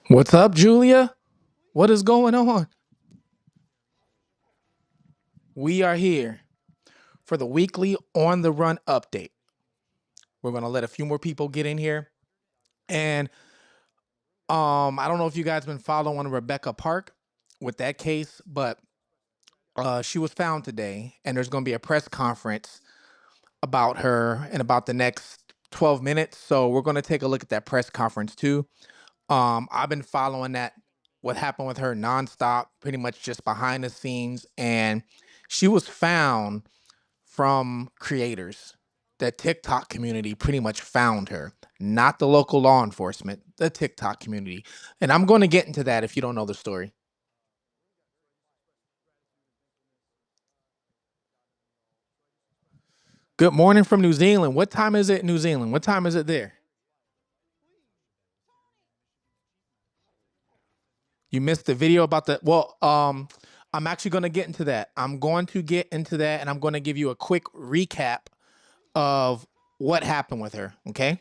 What's up, Julia? What is going on? We are here for the weekly on the run update. We're going to let a few more people get in here. And I don't know if you guys been following Rebecca Park with that case, but she was found today and there's going to be a press conference about her in about the next 12 minutes. So we're going to take a look at that press conference too. I've been following that, what happened with her nonstop, pretty much just behind the scenes. And she was found from creators. The TikTok community pretty much found her, not the local law enforcement, the TikTok community. And I'm going to get into that if you don't know the story. Good morning from New Zealand. What time is it in New Zealand? What time is it there? You missed the video about the I'm actually going to get into that. I'm going to get into that and I'm going to give you a quick recap of what happened with her, okay?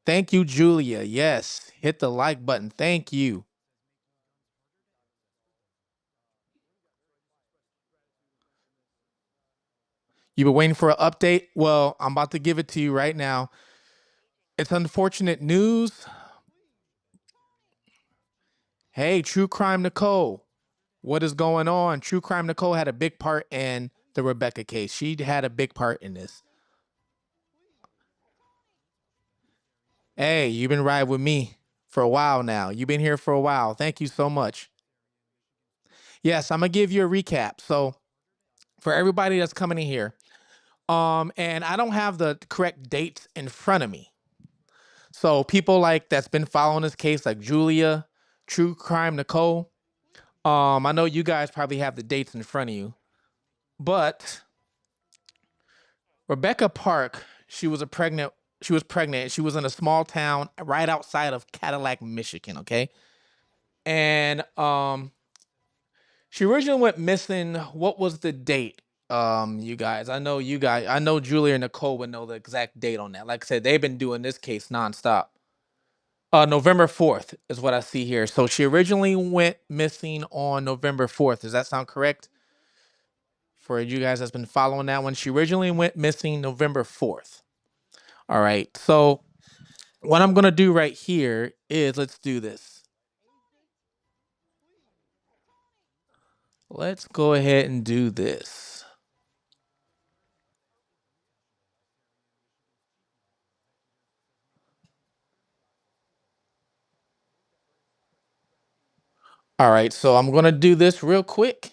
Thank you, Julia. Yes, hit the like button. Thank you. You've been waiting for an update? Well, I'm about to give it to you right now. It's unfortunate news. Hey, True Crime Nicole, what is going on? True Crime Nicole had a big part in the Rebecca case. She had a big part in this. Hey, you've been riding with me for a while now. You've been here for a while. Thank you so much. Yes, I'm gonna give you a recap. So for everybody that's coming in here, and I don't have the correct dates in front of me. So people like that's been following this case, like Julia, True Crime Nicole. I know you guys probably have the dates in front of you, but Rebecca Park, she was pregnant. She was in a small town right outside of Cadillac, Michigan. Okay, and she originally went missing. What was the date? You guys. I know Julia and Nicole would know the exact date on that. Like I said, they've been doing this case nonstop. November 4th is what I see here. So she originally went missing on November 4th. Does that sound correct? For you guys that's been following that one, she originally went missing November 4th. All right. So what I'm going to do right here is let's do this. Let's go ahead and do this. All right. So I'm going to do this real quick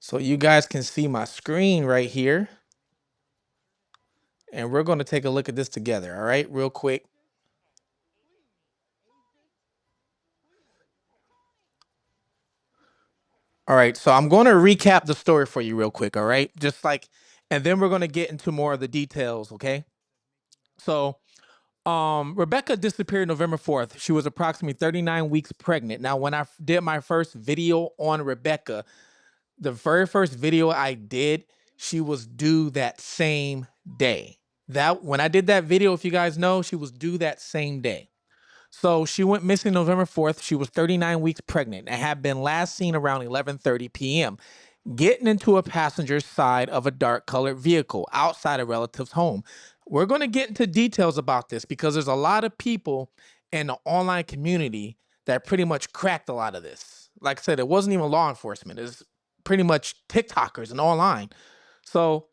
so you guys can see my screen right here. And we're going to take a look at this together. All right. Real quick. All right, so I'm going to recap the story for you real quick, all right? Just like and then we're going to get into more of the details, okay? So, Rebecca disappeared November 4th. She was approximately 39 weeks pregnant. Now, when I did my first video on Rebecca, the very first video I did, she was due that same day. That when I did that video, if you guys know, she was due that same day. So she went missing November 4th. She was 39 weeks pregnant and had been last seen around 11:30 p.m. getting into a passenger side of a dark colored vehicle outside a relative's home. We're going to get into details about this because there's a lot of people in the online community that pretty much cracked a lot of this. Like I said, it wasn't even law enforcement. It's pretty much TikTokers and online. So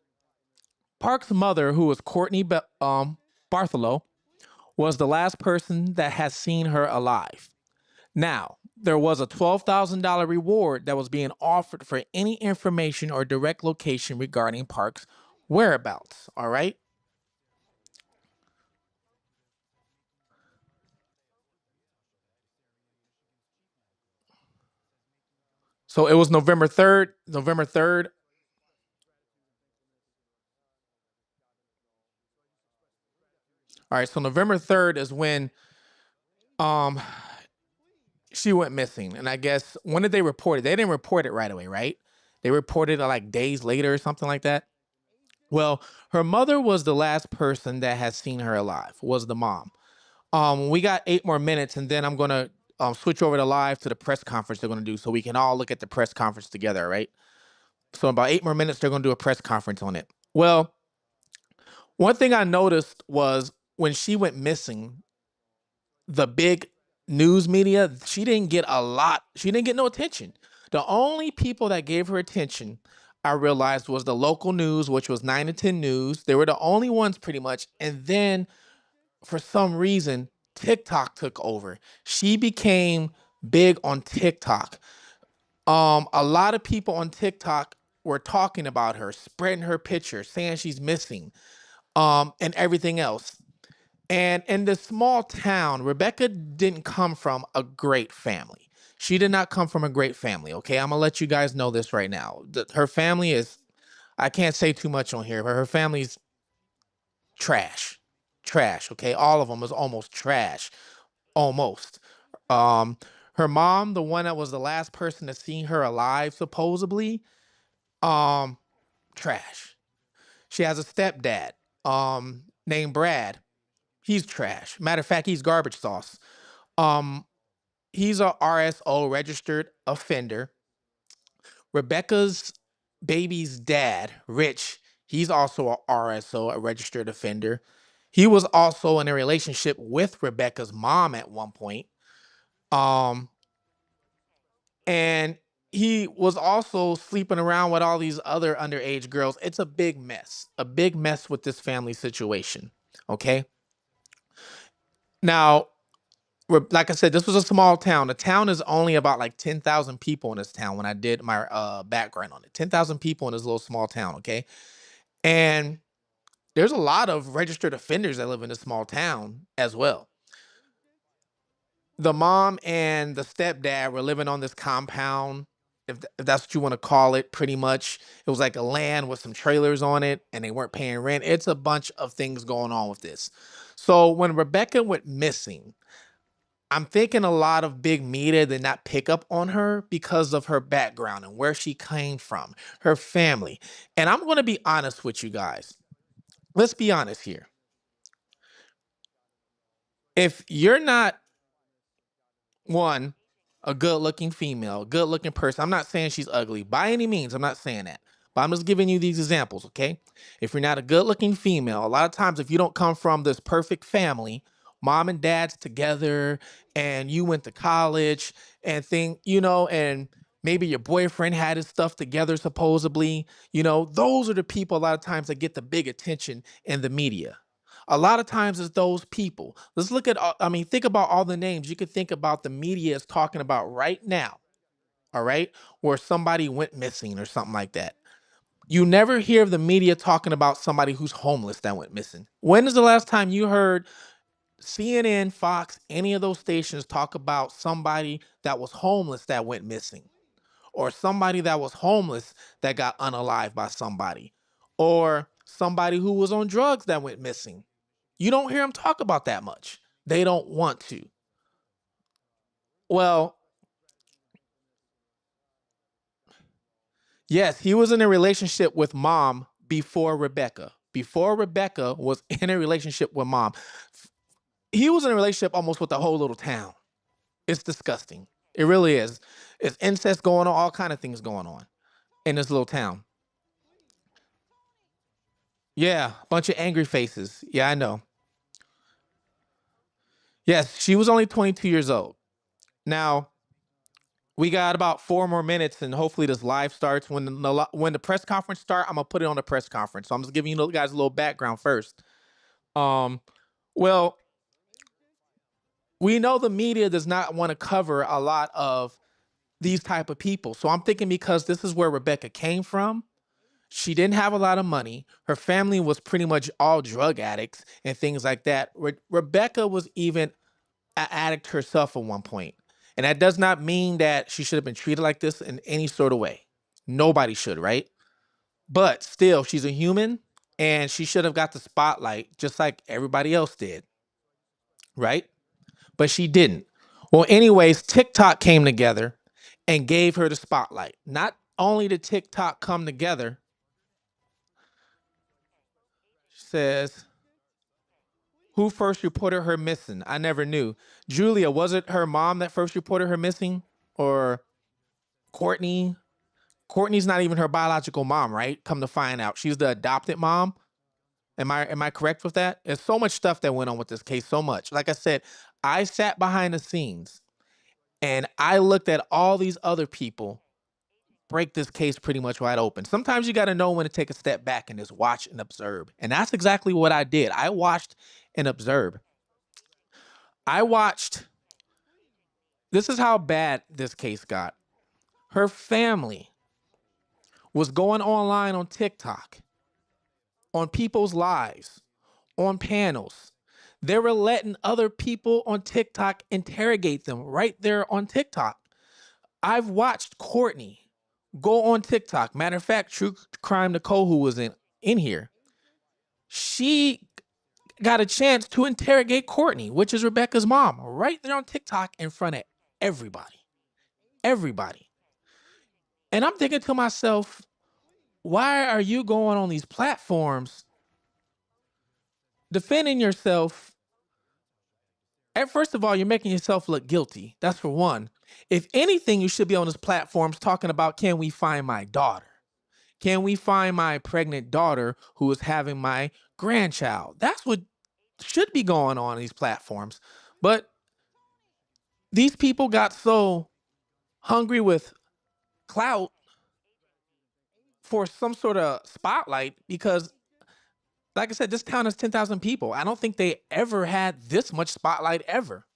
Park's mother, who was Bartholow, was the last person that has seen her alive. Now, there was a $12,000 reward that was being offered for any information or direct location regarding Park's whereabouts. All right. So it was November 3rd. November 3rd. All right. So November 3rd is when um she went missing. And I guess when did they report it? They didn't report it right away, right? They reported it like days later or something like that. Well, her mother was the last person that has seen her alive, was the mom. We got 8 more minutes, and then I'm gonna switch over to live to the press conference they're gonna do, so we can all look at the press conference together, right? So in about 8 more minutes, they're gonna do a press conference on it. Well, one thing I noticed was when she went missing, the big news media, she didn't get a lot. She didn't get no attention. The only people that gave her attention, I realized, was the local news, which was 9 to 10 News. They were the only ones pretty much. And then for some reason, TikTok took over. She became big on TikTok. A lot of people on TikTok were talking about her, spreading her picture, saying she's missing, and everything else. And in this small town, Rebecca didn't come from a great family. She did not come from a great family. Okay, I'm gonna let you guys know this right now. Her family is, I can't say too much on here, but her family's trash, trash. Okay, all of them is almost trash, almost. Um, Her mom, the one that was the last person to see her alive, supposedly, um, trash. She has a stepdad, named Brad. He's trash. Matter of fact, he's garbage sauce. Um, he's a RSO, registered offender. Rebecca's baby's dad, Rich, he's also a RSO, a registered offender. He was also in a relationship with Rebecca's mom at one point. Um, and he was also sleeping around with all these other underage girls. It's a big mess with this family situation. Okay. Now, like I said, this was a small town. The town is only about like 10,000 people in this town when I did my background on it. 10,000 people in this little small town, okay? And there's a lot of registered offenders that live in this small town as well. The mom and the stepdad were living on this compound, if that's what you want to call it, pretty much. It was like a land with some trailers on it, and they weren't paying rent. It's a bunch of things going on with this. So when Rebecca went missing, I'm thinking a lot of big media did not pick up on her because of her background and where she came from, her family. And I'm going to be honest with you guys. Let's be honest here. If you're not, one, a good looking female, good looking person, I'm not saying she's ugly by any means. I'm not saying that. But I'm just giving you these examples, okay? If you're not a good looking female, a lot of times if you don't come from this perfect family, mom and dad's together, and you went to college and and maybe your boyfriend had his stuff together supposedly, those are the people a lot of times that get the big attention in the media. A lot of times it's those people. Let's look at, I mean, think about all the names you could think about the media is talking about right now, all right, where somebody went missing or something like that. You never hear of the media talking about somebody who's homeless that went missing. When is the last time you heard CNN, Fox, any of those stations talk about somebody that was homeless that went missing? Or somebody that was homeless that got unalived by somebody? Or somebody who was on drugs that went missing? You don't hear them talk about that much. They don't want to. Well, yes, he was in a relationship with mom before Rebecca. Before Rebecca was in a relationship with mom, he was in a relationship almost with the whole little town. It's disgusting. It really is. It's incest going on, all kind of things going on in this little town. Yeah, bunch of angry faces. Yeah, I know. Yes, she was only 22 years old. Now, we got about 4 more minutes, and hopefully this live starts. When the press conference start, I'm gonna put it on the press conference. So I'm just giving you guys a little background first. Um, well, we know the media does not want to cover a lot of these type of people. So I'm thinking because this is where Rebecca came from, she didn't have a lot of money. Her family was pretty much all drug addicts and things like that. Rebecca was even an addict herself at one point. And that does not mean that she should have been treated like this in any sort of way. Nobody should, right? But still, she's a human and she should have got the spotlight just like everybody else did, right? But she didn't. Well, anyways, TikTok came together and gave her the spotlight. Not only did TikTok come together, says, who first reported her missing? I never knew. Julia, was it her mom that first reported her missing? Or Courtney? Courtney's not even her biological mom, right? Come to find out. She's the adopted mom. Am I correct with that? There's so much stuff that went on with this case, so much. Like I said, I sat behind the scenes and I looked at all these other people break this case pretty much wide open. Sometimes you got to know when to take a step back and just watch and observe. And that's exactly what I did. I watched and observed. I watched. This is how bad this case got. Her family was going online on TikTok, on people's lives, on panels. They were letting other people on TikTok interrogate them right there on TikTok. I've watched Courtney go on TikTok. Matter of fact, True Crime Nicole, who was in here, she got a chance to interrogate Courtney, which is Rebecca's mom, right there on TikTok in front of everybody. Everybody. And I'm thinking to myself, why are you going on these platforms defending yourself? And first of all, you're making yourself look guilty. That's for one. If anything, you should be on these platforms talking about, can we find my daughter? Can we find my pregnant daughter who is having my grandchild? That's what should be going on these platforms. But these people got so hungry with clout for some sort of spotlight because, like I said, this town has 10,000 people. I don't think they ever had this much spotlight ever.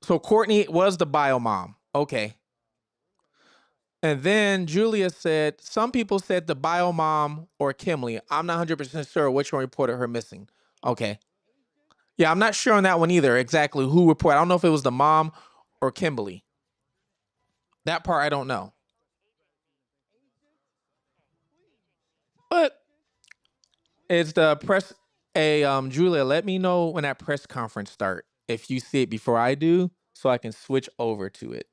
So Courtney was the bio mom. Okay. And then Julia said, some people said the bio mom or Kimberly. I'm not 100% sure which one reported her missing. Okay. Yeah, I'm not sure on that one either, exactly who reported. I don't know if it was the mom or Kimberly. That part I don't know. But it's the press. Julia, let me know when that press conference start. If you see it before I do, so I can switch over to it.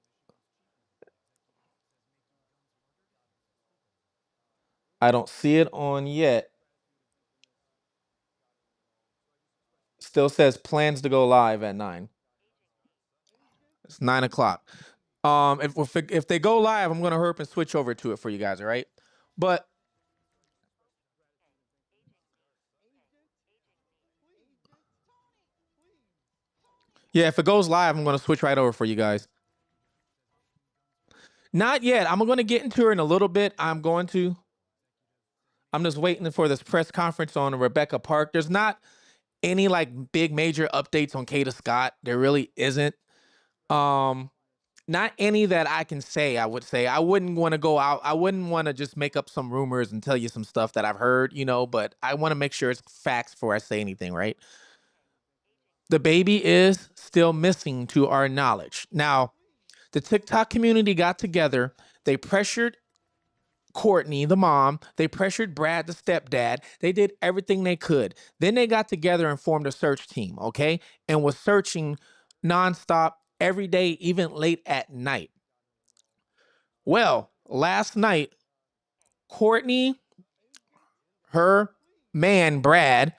I don't see it on yet. Still says plans to go live at 9. It's 9 o'clock. If they go live, I'm gonna hurry up and switch over to it for you guys. All right. But yeah, if it goes live, I'm gonna switch right over for you guys. Not yet. I'm gonna get into her in a little bit. I'm going to. I'm just waiting for this press conference on Rebecca Park. There's not any like big major updates on Kata Scott. There really isn't. Um, Not any that I can say. I would say I wouldn't want to go out. I wouldn't want to just make up some rumors and tell you some stuff that I've heard, but I want to make sure it's facts before I say anything, right? The baby is still missing to our knowledge. Now, the TikTok community got together. They pressured Courtney, the mom. They pressured Brad, the stepdad. They did everything they could. Then they got together and formed a search team, okay? And was searching nonstop every day, even late at night. Well, last night, Courtney, her man, Brad,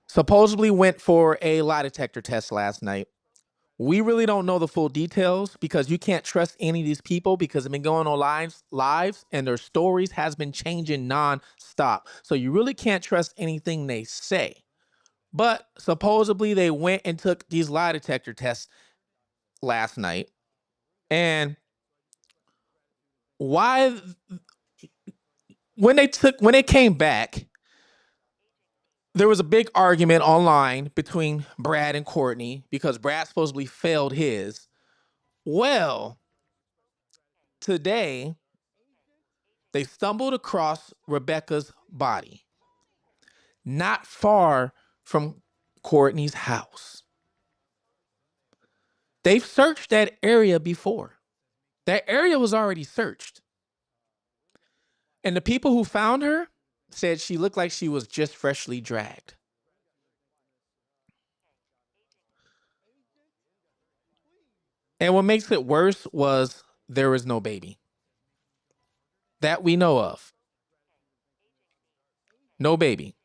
supposedly went for a lie detector test last night. We really don't know the full details because you can't trust any of these people because they've been going on lives and their stories has been changing non-stop. So you really can't trust anything they say. But supposedly they went and took these lie detector tests last night. And why when they came back, there was a big argument online between Brad and Courtney because Brad supposedly failed his. Well, today they stumbled across Rebecca's body, not far from Courtney's house. They've searched that area before. That area was already searched. And the people who found her said she looked like she was just freshly dragged. And what makes it worse was there was no baby that we know of. No baby.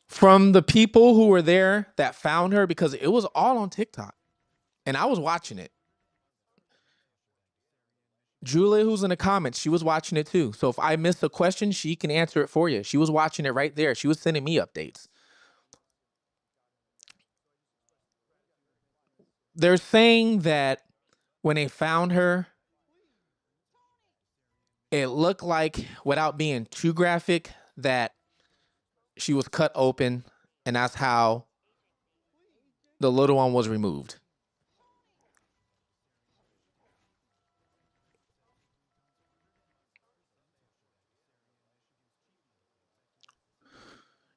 From the people who were there that found her, because it was all on TikTok and I was watching it. Julia, who's in the comments, she was watching it too. So if I miss a question, she can answer it for you. She was watching it right there. She was sending me updates. They're saying that when they found her, it looked like, without being too graphic, that she was cut open and that's how the little one was removed.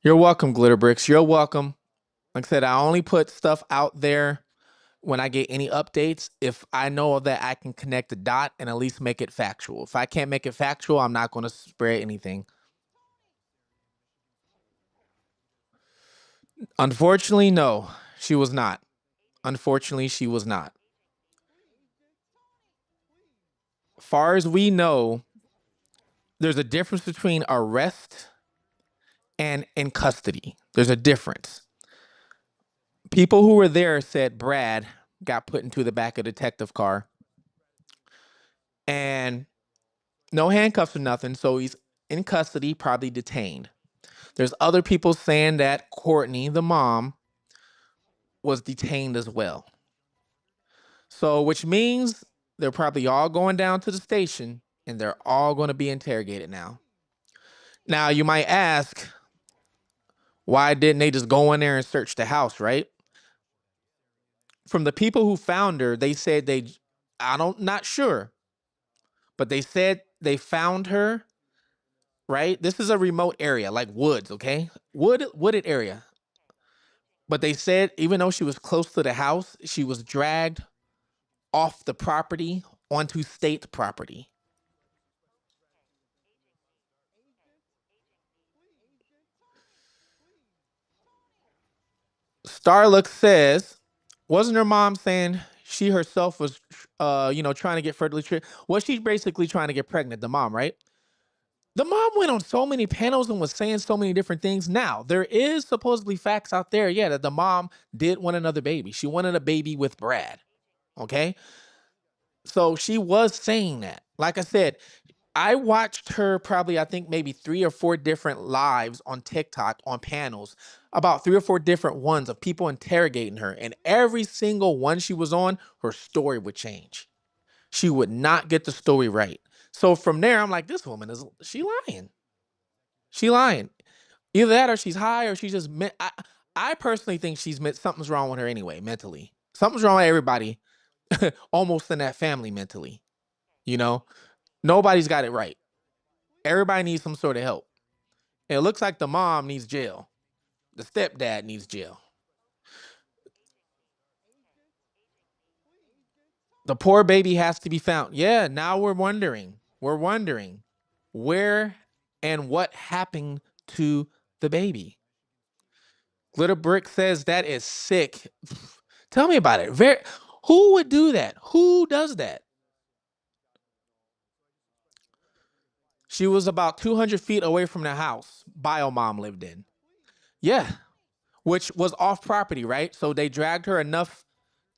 You're welcome, Glitter Bricks. You're welcome. Like I said, I only put stuff out there when I get any updates if I know that I can connect the dot and at least make it factual. If I can't make it factual, I'm not going to spread anything. Unfortunately, no, she was not. Unfortunately, she was not. Far as we know, there's a difference between arrest and in custody. There's a difference. People who were there said Brad got put into the back of the detective car and no handcuffs or nothing, so he's in custody, probably detained. There's other people saying that Courtney, the mom, was detained as well. So, which means they're probably all going down to the station and they're all going to be interrogated now. Now, you might ask, why didn't they just go in there and search the house, right? From the people who found her, they said not sure, but they said they found her, right? This is a remote area, like woods, okay? Wooded area. But they said even though she was close to the house, she was dragged off the property onto state property. Starlook says, wasn't her mom saying she herself was, trying to get fertility treatment? Was she basically trying to get pregnant? The mom, right? The mom went on so many panels and was saying so many different things. Now, there is supposedly facts out there, yeah, that the mom did want another baby. She wanted a baby with Brad. Okay. So she was saying that. Like I said, I watched her probably, I think maybe 3 or 4 different lives on TikTok on panels, about 3 or 4 different ones of people interrogating her. And every single one she was on, her story would change. She would not get the story right. So from there, I'm like, this woman she lying. She lying. Either that or she's high or she's just, I personally think something's wrong with her anyway, mentally. Something's wrong with everybody almost in that family mentally. You know, nobody's got it right. Everybody needs some sort of help. And it looks like the mom needs jail. The stepdad needs jail. The poor baby has to be found. Yeah, now we're wondering. We're wondering where and what happened to the baby. Glitter Brick says that is sick. Tell me about it. Who would do that? Who does that? She was about 200 feet away from the house Bio Mom lived in. Yeah, which was off property, right? So they dragged her enough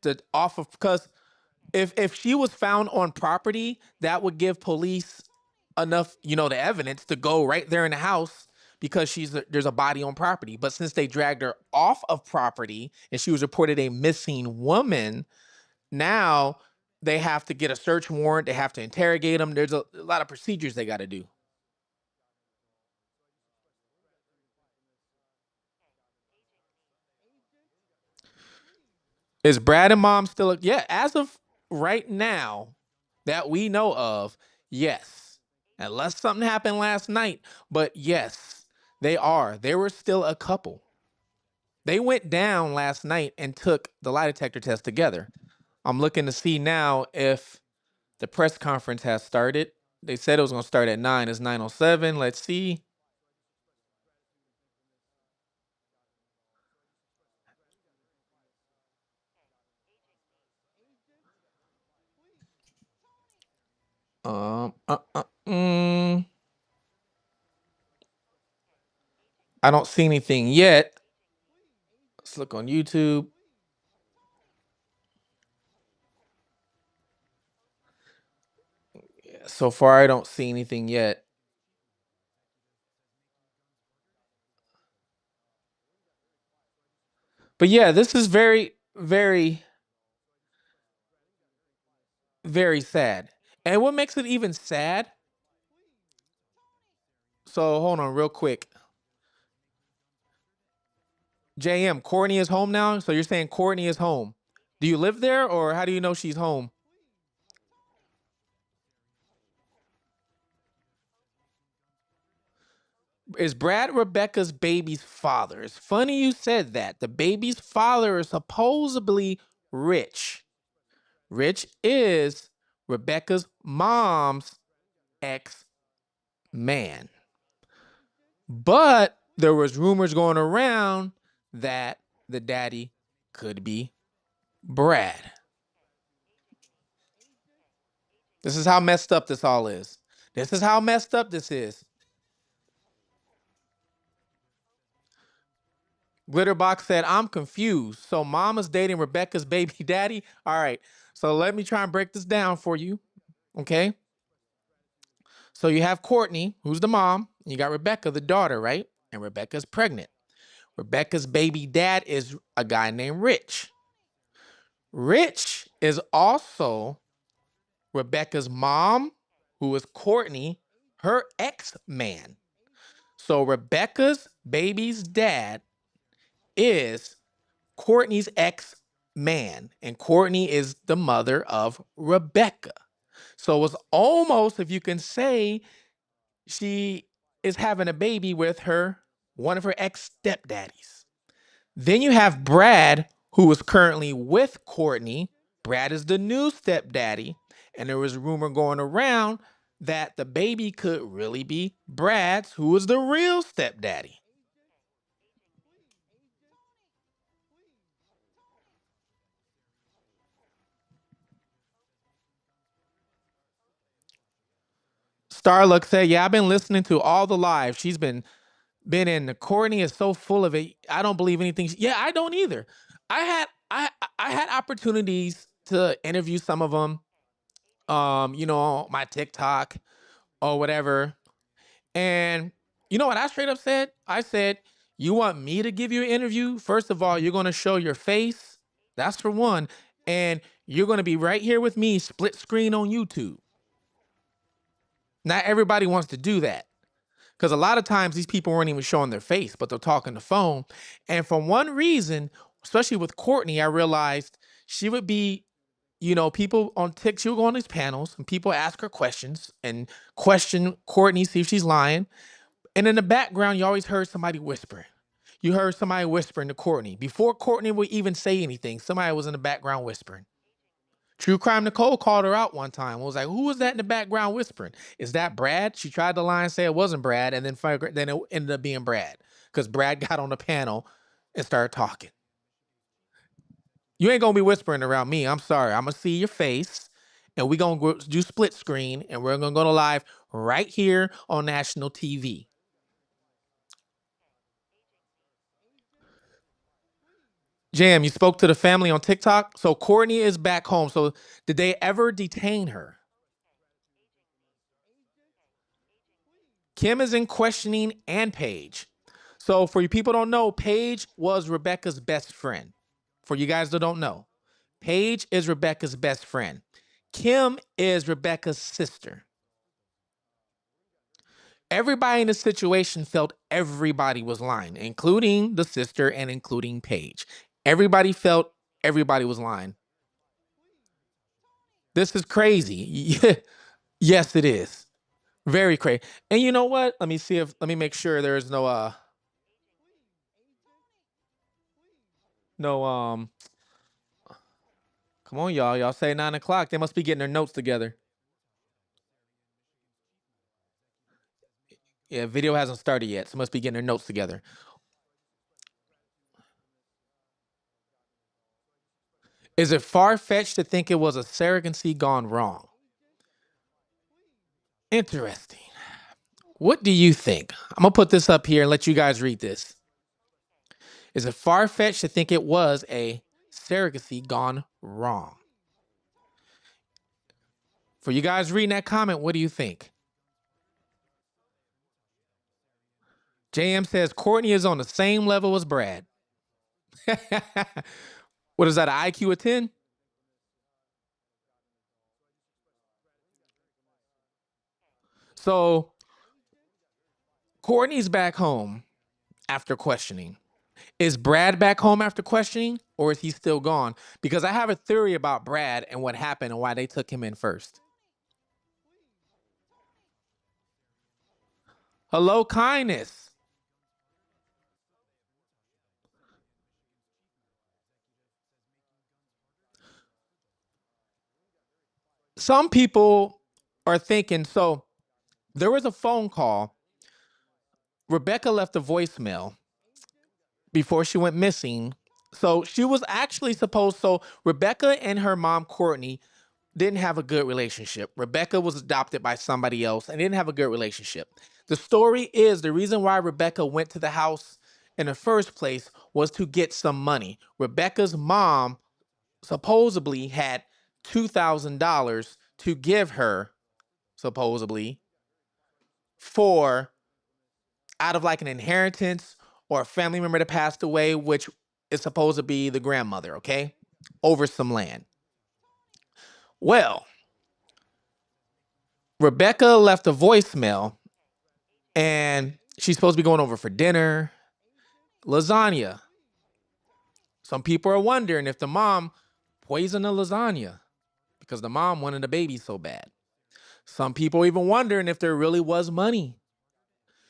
to off of, because if she was found on property, that would give police enough, the evidence to go right there in the house because there's a body on property. But since they dragged her off of property and she was reported a missing woman, now they have to get a search warrant. They have to interrogate them. There's a lot of procedures they got to do. Is Brad and mom still? Yeah, as of right now that we know of, yes. Unless something happened last night, but yes, they are. They were still a couple. They went down last night and took the lie detector test together. I'm looking to see now if the press conference has started. They said it was going to start at 9. It's 9:07. Let's see. Um, uh, uh, mm, I don't see anything yet. Let's look on YouTube. So far, I don't see anything yet. But yeah, this is very, very, very sad. And what makes it even sad? So hold on, real quick. JM, Courtney is home now. So you're saying Courtney is home? Do you live there, or how do you know she's home? Is Brad Rebecca's baby's father? It's funny you said that. The baby's father is supposedly Rich. Rich is Rebecca's mom's ex man. But there was rumors going around that the daddy could be Brad. This is how messed up this all is. This is how messed up this is. Glitterbox said, I'm confused. So mama's dating Rebecca's baby daddy? All right. So let me try and break this down for you. Okay. So you have Courtney, who's the mom. You got Rebecca, the daughter, right? And Rebecca's pregnant. Rebecca's baby dad is a guy named Rich. Rich is also Rebecca's mom, who is Courtney, her ex man. So Rebecca's baby's dad is Courtney's ex man, and Courtney is the mother of Rebecca. So it's almost, if you can say, she is having a baby with her, one of her ex stepdaddies. Then you have Brad, who is currently with Courtney. Brad is the new stepdaddy. And there was a rumor going around that the baby could really be Brad's, who is the real stepdaddy. Starluck said, yeah, I've been listening to all the live. She's been in. Courtney is so full of it. I don't believe anything. Yeah, I don't either. I had opportunities to interview some of them, my TikTok or whatever. And you know what I straight up said? I said, you want me to give you an interview? First of all, you're going to show your face. That's for one. And you're going to be right here with me, split screen on YouTube. Not everybody wants to do that. Because a lot of times these people weren't even showing their face, but they're talking the phone. And for one reason, especially with Courtney, I realized she would be, people on TikTok, she would go on these panels and people ask her questions and question Courtney, see if she's lying. And in the background, you always heard somebody whispering. You heard somebody whispering to Courtney. Before Courtney would even say anything, somebody was in the background whispering. True Crime Nicole called her out one time. Was like, "Who was that in the background whispering? Is that Brad?" She tried to lie and say it wasn't Brad, and then it ended up being Brad because Brad got on the panel and started talking. You ain't gonna be whispering around me. I'm sorry. I'm gonna see your face, and we gonna do split screen, and we're gonna go to live right here on national TV. Jam, you spoke to the family on TikTok. So Courtney is back home. So did they ever detain her? Kim is in questioning and Paige. So for you people who don't know, Paige was Rebecca's best friend. For you guys that don't know, Paige is Rebecca's best friend. Kim is Rebecca's sister. Everybody in the situation felt everybody was lying, including the sister and including Paige. Everybody felt everybody was lying. This is crazy. Yes, it is. Very crazy. And you know what? Let me make sure there's no No, come on, y'all. Y'all say 9 o'clock. They must be getting their notes together. Yeah, video hasn't started yet, so must be getting their notes together. Is it far fetched to think it was a surrogacy gone wrong? Interesting. What do you think? I'm gonna put this up here and let you guys read this. Is it far fetched to think it was a surrogacy gone wrong? For you guys reading that comment, what do you think? JM says Courtney is on the same level as Brad. What is that, an IQ of 10? So Courtney's back home after questioning. Is Brad back home after questioning, or is he still gone? Because I have a theory about Brad and what happened and why they took him in first. Hello, kindness. Some people are thinking, so there was a phone call. Rebecca left a voicemail before she went missing. So she was actually supposed, so Rebecca and her mom, Courtney, didn't have a good relationship. Rebecca was adopted by somebody else and didn't have a good relationship. The story is the reason why Rebecca went to the house in the first place was to get some money. Rebecca's mom supposedly had $2,000 to give her, supposedly, for out of like an inheritance or a family member that passed away, which is supposed to be the grandmother, okay? Over some land. Well, Rebecca left a voicemail and she's supposed to be going over for dinner, lasagna. Some people are wondering if the mom poisoned the lasagna because the mom wanted a baby so bad. Some people even wondering if there really was money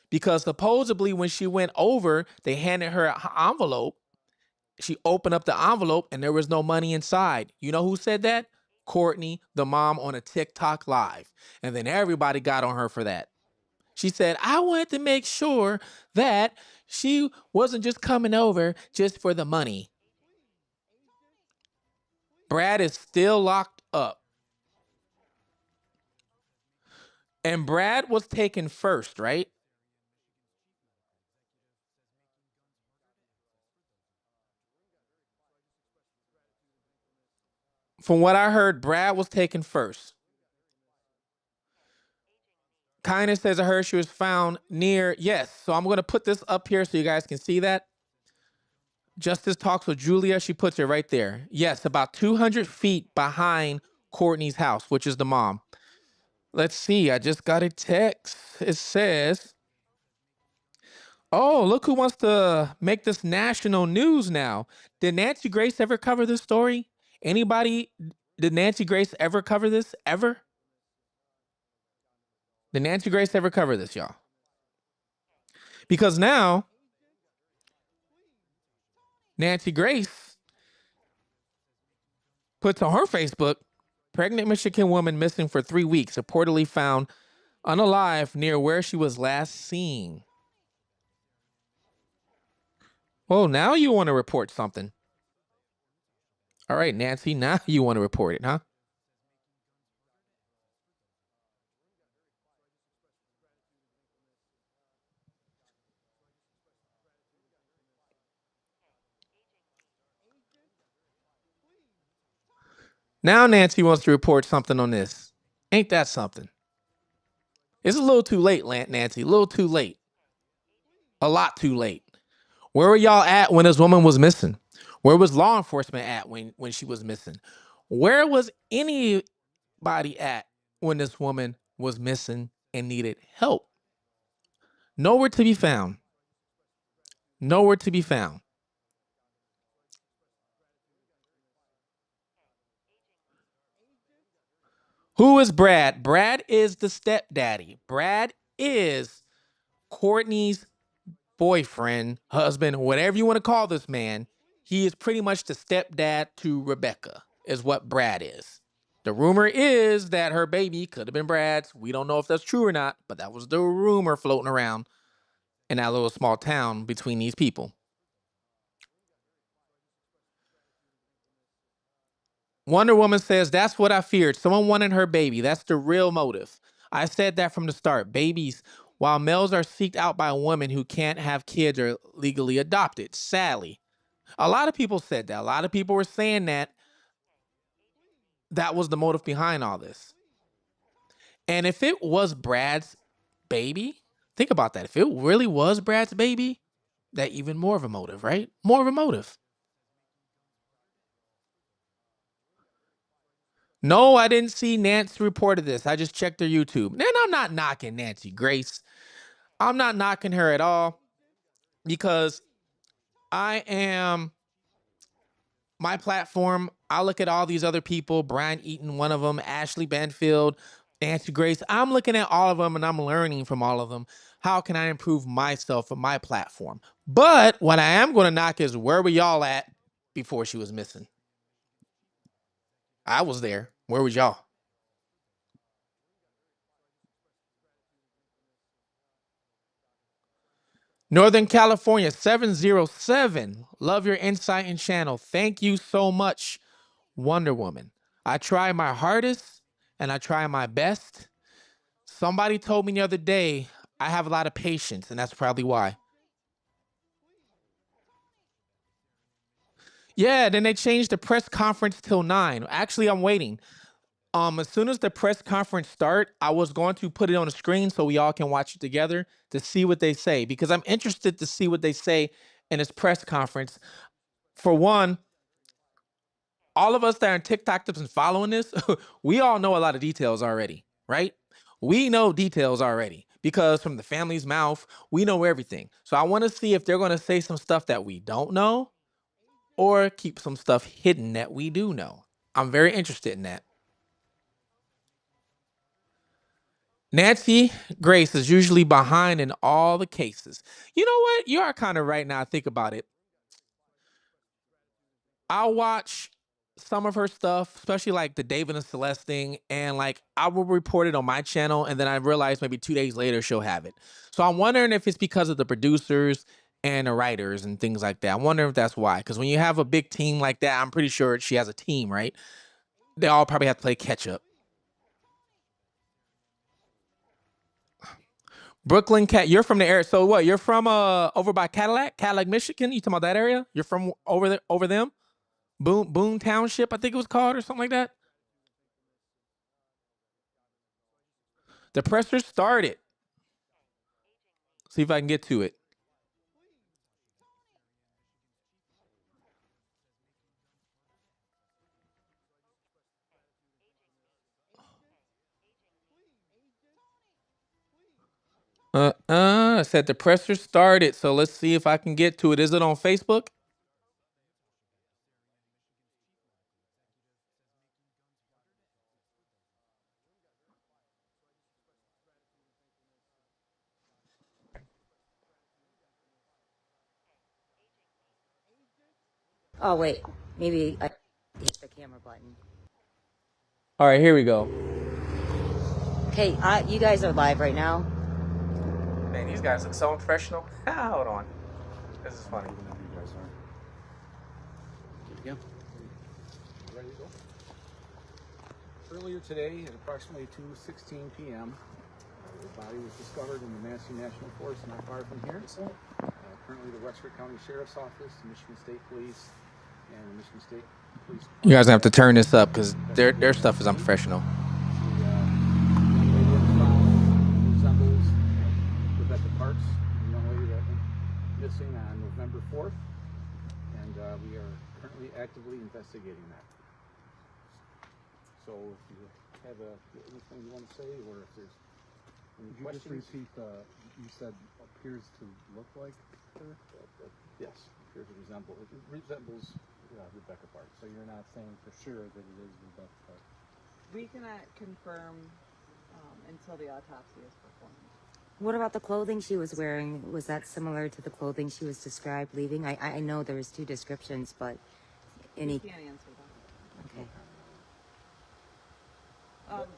because supposedly when she went over, they handed her an envelope. She opened up the envelope and there was no money inside. You know who said that? Courtney, the mom, on a TikTok live. And then everybody got on her for that. She said, I wanted to make sure that she wasn't just coming over just for the money. Brad is still locked up. And Brad was taken first, right? From what I heard, Brad was taken first. Kindness says I heard she was found near, yes. So I'm going to put this up here so you guys can see that. Justice talks with Julia. She puts it right there. Yes, about 200 feet behind Courtney's house, which is the mom. Let's see. I just got a text. It says, oh, look who wants to make this national news now. Did Nancy Grace ever cover this story? Anybody? Did Nancy Grace ever cover this? Ever? Did Nancy Grace ever cover this, y'all? Because now, Nancy Grace puts on her Facebook, pregnant Michigan woman missing for 3 weeks, reportedly found unalive near where she was last seen. Oh, now you want to report something. All right, Nancy, now you want to report it, huh? Now Nancy wants to report something on this. Ain't that something? It's a little too late, Nancy. A little too late. A lot too late. Where were y'all at when this woman was missing? Where was law enforcement at when she was missing? Where was anybody at when this woman was missing and needed help? Nowhere to be found. Nowhere to be found. Who is Brad? Brad is the stepdaddy. Brad is Courtney's boyfriend, husband, whatever you want to call this man. He is pretty much the stepdad to Rebecca, is what Brad is. The rumor is that her baby could have been Brad's. We don't know if that's true or not, but that was the rumor floating around in that little small town between these people. Wonder Woman says, "That's what I feared. Someone wanted her baby. That's the real motive. I said that from the start. Babies, while males are seeked out by women who can't have kids, are legally adopted. Sadly." A lot of people said that. A lot of people were saying that that was the motive behind all this. And if it was Brad's baby, think about that. If it really was Brad's baby, that even more of a motive, right? More of a motive. No, I didn't see Nancy reported this. I just checked her YouTube. And I'm not knocking Nancy Grace. I'm not knocking her at all because I am my platform. I look at all these other people, Brian Eaton, one of them, Ashley Banfield, Nancy Grace. I'm looking at all of them and I'm learning from all of them. How can I improve myself and my platform? But what I am going to knock is, where were y'all at before she was missing? I was there. Where was y'all? Northern California 707. Love your insight and channel. Thank you so much, Wonder Woman. I try my hardest and I try my best. Somebody told me the other day I have a lot of patience, and that's probably why. Yeah, then they changed the press conference till 9. Actually, I'm waiting. As soon as the press conference start, I was going to put it on the screen so we all can watch it together to see what they say, because I'm interested to see what they say in this press conference. For one, all of us that are in TikTok tips and following this, we all know a lot of details already, right? We know details already because from the family's mouth, we know everything. So I want to see if they're going to say some stuff that we don't know or keep some stuff hidden that we do know. I'm very interested in that. Nancy Grace is usually behind in all the cases. You know what? You are kind of right now. I think about it. I'll watch some of her stuff, especially like the David and Celeste thing, and like I will report it on my channel, and then I realize maybe 2 days later she'll have it. So I'm wondering if it's because of the producers and the writers and things like that. I wonder if that's why. Because when you have a big team like that, I'm pretty sure she has a team, right? They all probably have to play catch up. Brooklyn Cat, you're from the area. So what? You're from over by Cadillac, Michigan. You talking about that area? You're from over there, over them? Boone Township, I think it was called, or something like that. The presser started. See if I can get to it. I said the presser started. So let's see if I can get to it. Is it on Facebook? Oh, wait. Maybe I hit the camera button. All right, here we go. Okay, you guys are live right now. Man, these guys look so professional. Hold on. This is funny. Whenever you guys are. Yeah. Ready to go? Earlier today, at approximately 2:16 p.m., the body was discovered in the Massey National Forest not far from here. Currently, the Wexford County Sheriff's Office, the Michigan State Police, and the Michigan State Police. You guys have to turn this up because their stuff is unprofessional. The young lady that was found resembles Rebecca Parks, the young lady that went missing on November 4th, and we are currently actively investigating that. So if you have anything you want to say, or if there's any questions. Could you just repeat you said appears to look like her? Yes, appears to resemble. It resembles Rebecca Parks. So you're not saying for sure that it is Rebecca Parks? We cannot confirm until the autopsy is performed. What about the clothing she was wearing? Was that similar to the clothing she was described leaving? I know there was two descriptions, but We any. can't answer that. Okay.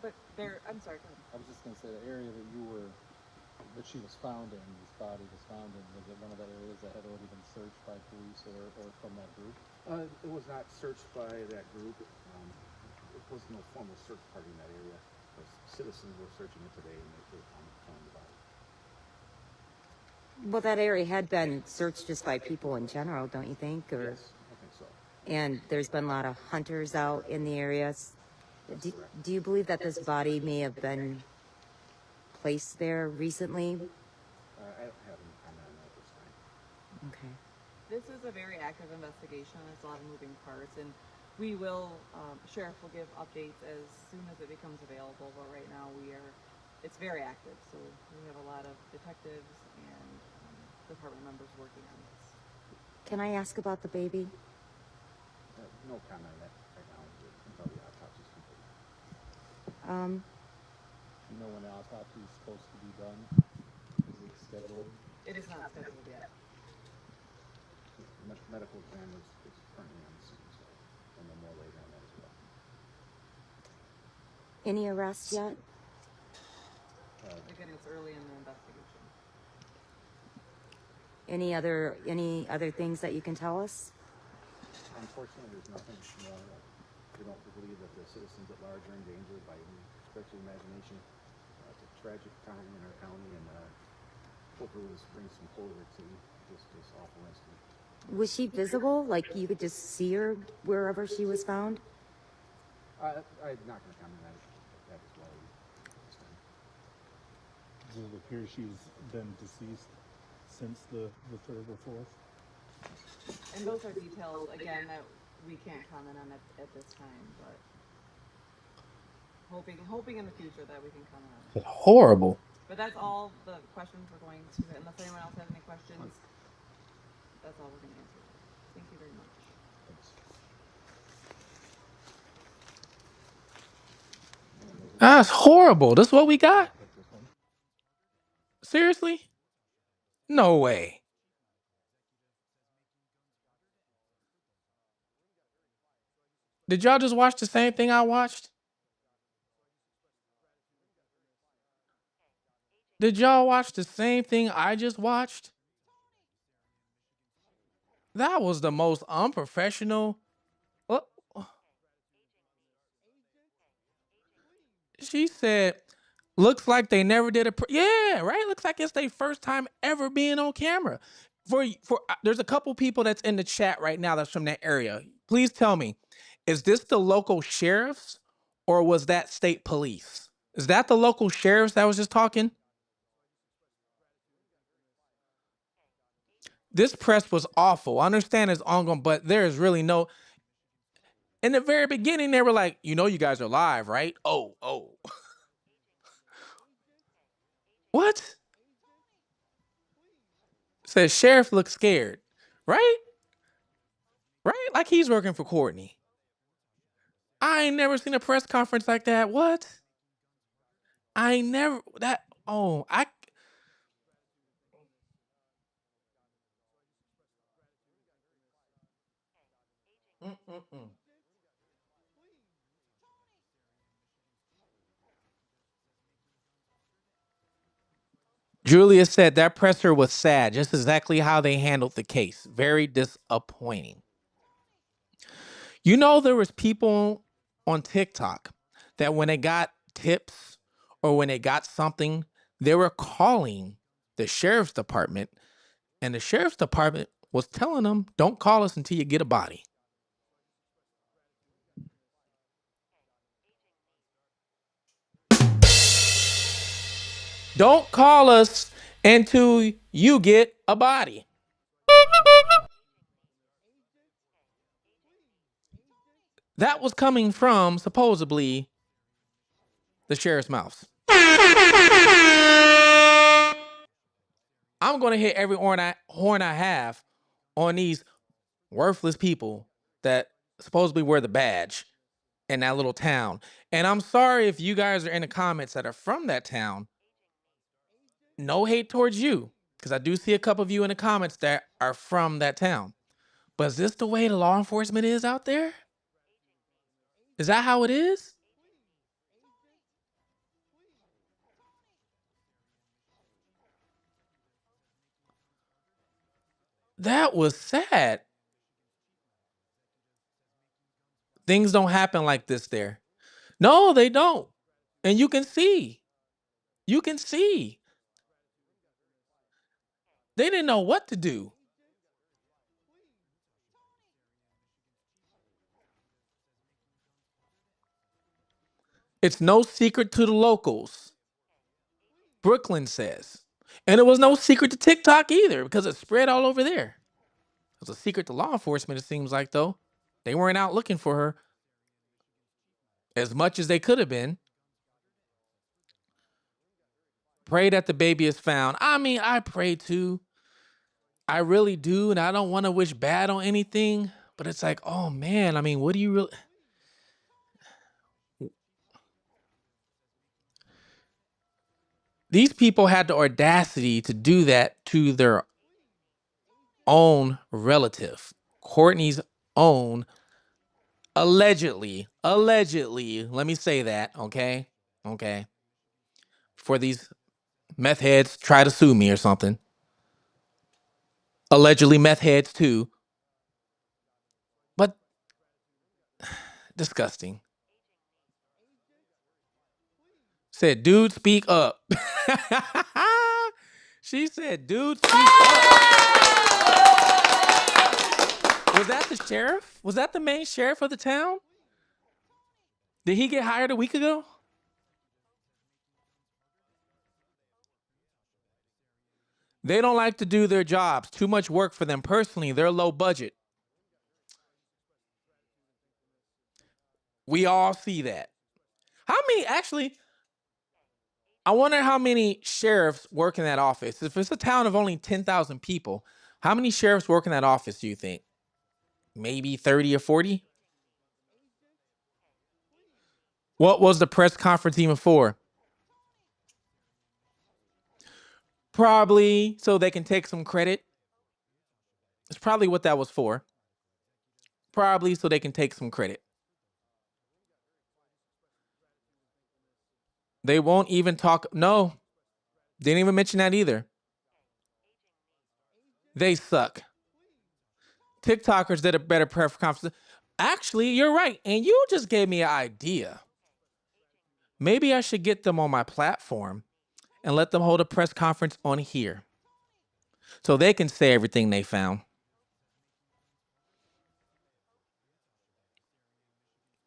But there, I'm sorry, go ahead. I was just gonna say the area that you were, that she was found in, this body was found in, was it one of the areas that had already been searched by police or from that group? It was not searched by that group. It was no formal search party in that area. Citizens were searching it today and they found the body. Well, that area had been searched just by people in general, don't you think? Or Yes, I think so. and there's been a lot of hunters out in the areas. That's Do, correct. do you believe that this body may have been placed there recently? I don't have any comment on that at this time. Okay. This is a very active investigation. There's a lot of moving parts, and we will, sheriff will give updates as soon as it becomes available. But right now, it's very active. So we have a lot of detectives and department members working on this. Can I ask about the baby? No comment on that right now until the autopsy is complete. You know when the autopsy is supposed to be done? Is it scheduled? It is not scheduled yet. Medical exam is currently on the scene, so we'll know more later on that as well. Any arrests yet? Again, it's early in the investigation. Any other things that you can tell us? Unfortunately, there's nothing more. We don't believe that the citizens at large are endangered by any stretch of the imagination. It's a tragic time in our county, and hopefully this brings some closure to this awful incident. Was she visible? Like you could just see her wherever she was found? I'm not going to comment on that as well. This time. Does it appear she's been deceased since the 3rd or 4th? And those are details, again, that we can't comment on at this time, but hoping in the future that we can comment on it. Horrible. But that's all the questions we're going to, unless anyone else has any questions, that's all we're going to answer. Thank you very much. That's horrible. This is what we got? Seriously? No way. Did y'all just watch the same thing I watched? Did y'all watch the same thing I just watched? That was the most unprofessional. What? She said, looks like they never did yeah, right? Looks like it's their first time ever being on camera. There's a couple people that's in the chat right now that's from that area. Please tell me, is this the local sheriffs or was that state police? Is that the local sheriffs that was just talking? This press was awful. I understand it's ongoing, but there is really no. In the very beginning, they were like, you guys are live, right? Oh. What? Says sheriff looks scared, right? Right? Like he's working for Courtney. I ain't never seen a press conference like that. What? I ain't never that. Oh, I. Mm-mm-mm. Julia said that presser was sad, just exactly how they handled the case. Very disappointing. There was people on TikTok that when they got tips or when they got something, they were calling the sheriff's department, and the sheriff's department was telling them, "Don't call us until you get a body. Don't call us until you get a body." That was coming from supposedly the sheriff's mouth. I'm going to hit every horn I have on these worthless people that supposedly wear the badge in that little town. And I'm sorry if you guys are in the comments that are from that town. no hate towards you, because I do see a couple of you in the comments that are from that town. But is this the way the law enforcement is out there? Is that how it is? That was sad. Things don't happen like this there. No, they don't. And you can see. You can see. They didn't know what to do. It's no secret to the locals, Brooklyn says. And it was no secret to TikTok either because it spread all over there. It was a secret to law enforcement, it seems like, though. They weren't out looking for her as much as they could have been. Pray that the baby is found. I mean, I pray too. I really do. And I don't want to wish bad on anything. But it's like, oh man, I mean, what do you really. These people had the audacity to do that to their own relative. Courtney's own, allegedly, let me say that, okay? Okay. Before these meth heads try to sue me or something. Allegedly meth heads too. But disgusting. Said, dude, speak up. She said, dude, speak up. Was that the sheriff? Was that the main sheriff of the town? Did he get hired a week ago? They don't like to do their jobs. Too much work for them personally. They're low budget. We all see that. How many, actually, I wonder how many sheriffs work in that office. If it's a town of only 10,000 people, how many sheriffs work in that office, do you think? Maybe 30 or 40? What was the press conference even for? Probably so they can take some credit. It's probably what that was for. Probably so they can take some credit. They won't even talk. No, didn't even mention that either. They suck. TikTokers did a better press conference. Actually, you're right. And you just gave me an idea. Maybe I should get them on my platform and let them hold a press conference on here so they can say everything they found.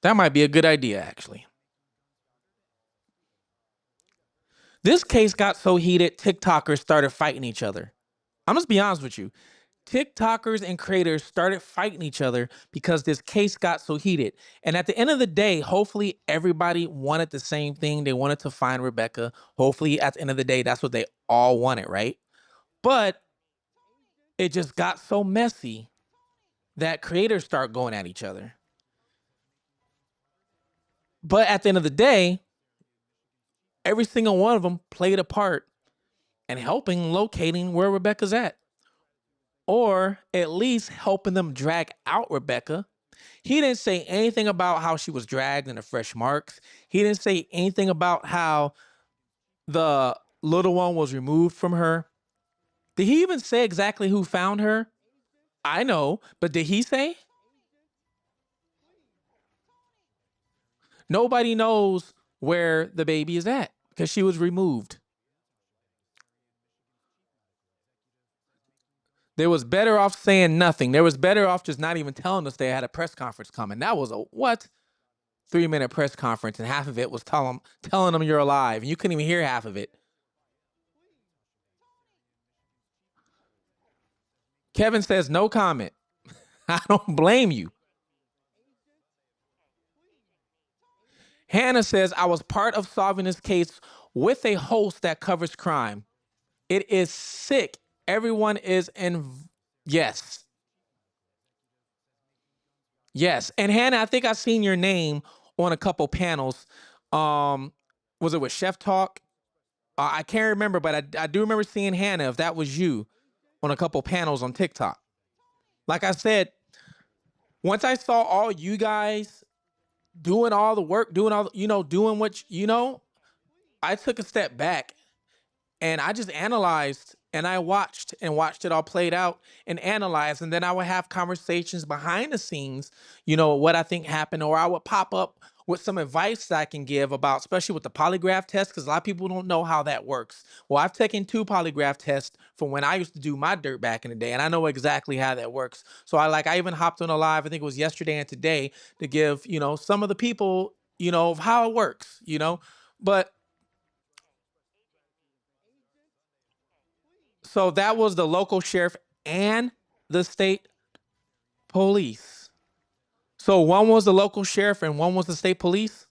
That might be a good idea, actually. This case got so heated, TikTokers started fighting each other. I'm just be honest with you. TikTokers and creators started fighting each other because this case got so heated. And at the end of the day, hopefully everybody wanted the same thing. They wanted to find Rebecca. Hopefully at the end of the day, that's what they all wanted, right? But it just got so messy that creators start going at each other. But at the end of the day, every single one of them played a part in helping locating where Rebecca's at. Or at least helping them drag out Rebecca. He didn't say anything about how she was dragged in the fresh marks. He didn't say anything about how the little one was removed from her. Did he even say exactly who found her? I know, but did he say? Nobody knows where the baby is at because she was removed. They was better off saying nothing. They was better off just not even telling us they had a press conference coming. That was a what? 3-minute press conference, and half of it was telling them you're alive, and you couldn't even hear half of it. Kevin says no comment. I don't blame you. Hannah says I was part of solving this case with a host that covers crime. It is sick. Everyone is in. Yes. Yes. And Hannah, I think I've seen your name on a couple panels. Was it with Chef Talk? I can't remember, but I do remember seeing Hannah, if that was you, on a couple panels on TikTok. Like I said, once I saw all you guys doing all the work, doing all, doing what, I took a step back and I just analyzed and I watched and watched it all played out and analyzed. And then I would have conversations behind the scenes, what I think happened, or I would pop up with some advice that I can give about, especially with the polygraph test, because a lot of people don't know how that works. Well, I've taken 2 polygraph tests from when I used to do my dirt back in the day, and I know exactly how that works. So I even hopped on a live, I think it was yesterday and today, to give, some of the people, of how it works. But so that was the local sheriff and the state police. So one was the local sheriff and one was the state police.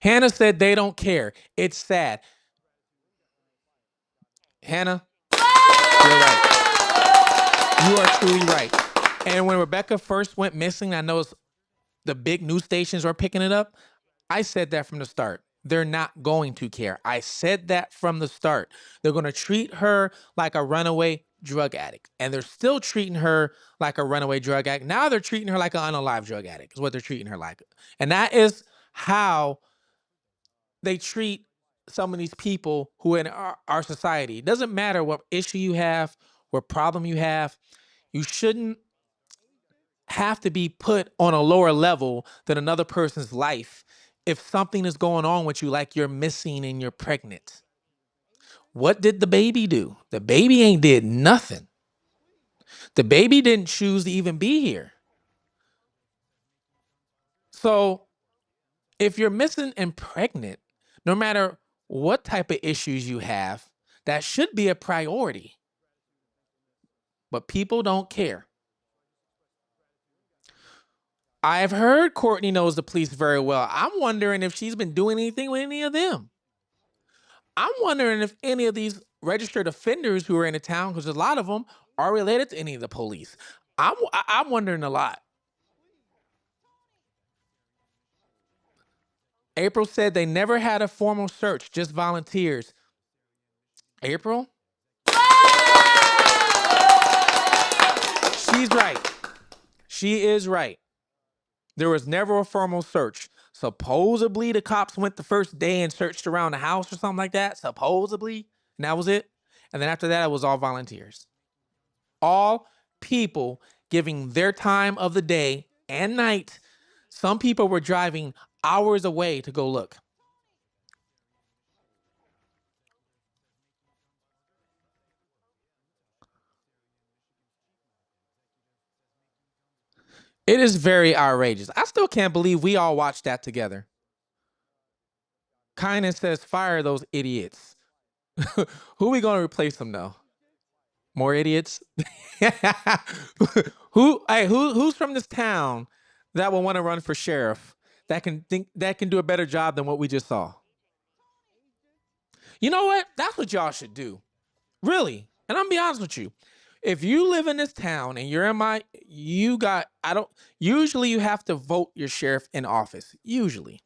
Hannah said they don't care. It's sad. Hannah, you're right. You are truly right. And when Rebecca first went missing, I know the big news stations are picking it up. I said that from the start. They're not going to care. I said that from the start. They're going to treat her like a runaway drug addict. And they're still treating her like a runaway drug addict. Now they're treating her like an unalive drug addict, is what they're treating her like. And that is how they treat some of these people who are in our society. It doesn't matter what issue you have, what problem you have. You shouldn't have to be put on a lower level than another person's life if something is going on with you, like you're missing and you're pregnant. What did the baby do? The baby ain't did nothing. The baby didn't choose to even be here. So if you're missing and pregnant, no matter what type of issues you have, that should be a priority. But people don't care. I've heard Courtney knows the police very well. I'm wondering if she's been doing anything with any of them. I'm wondering if any of these registered offenders who are in the town, because a lot of them are related to any of the police. I'm wondering a lot. April said they never had a formal search, just volunteers. April? She's right. She is right. There was never a formal search. Supposedly, the cops went the first day and searched around the house or something like that. Supposedly. And that was it. And then after that, it was all volunteers. All people giving their time of the day and night. Some people were driving hours away to go look. It is very outrageous. I still can't believe we all watched that together. Kindness says, fire those idiots. Who are we going to replace them, though? More idiots? Who's from this town that will want to run for sheriff, that can do a better job than what we just saw? You know what? That's what y'all should do. Really. And I'm gonna be honest with you. If you live in this town and you're in I don't, usually you have to vote your sheriff in office. Usually.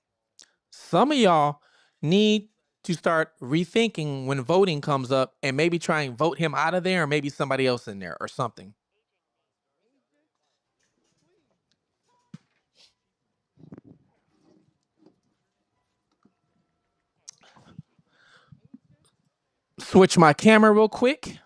Some of y'all need to start rethinking when voting comes up and maybe try and vote him out of there, or maybe somebody else in there or something. Switch my camera real quick.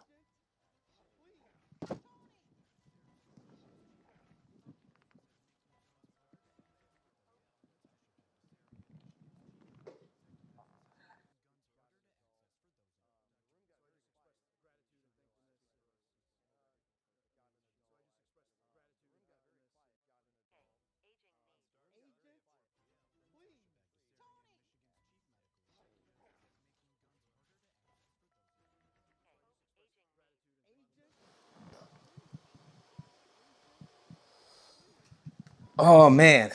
Oh man.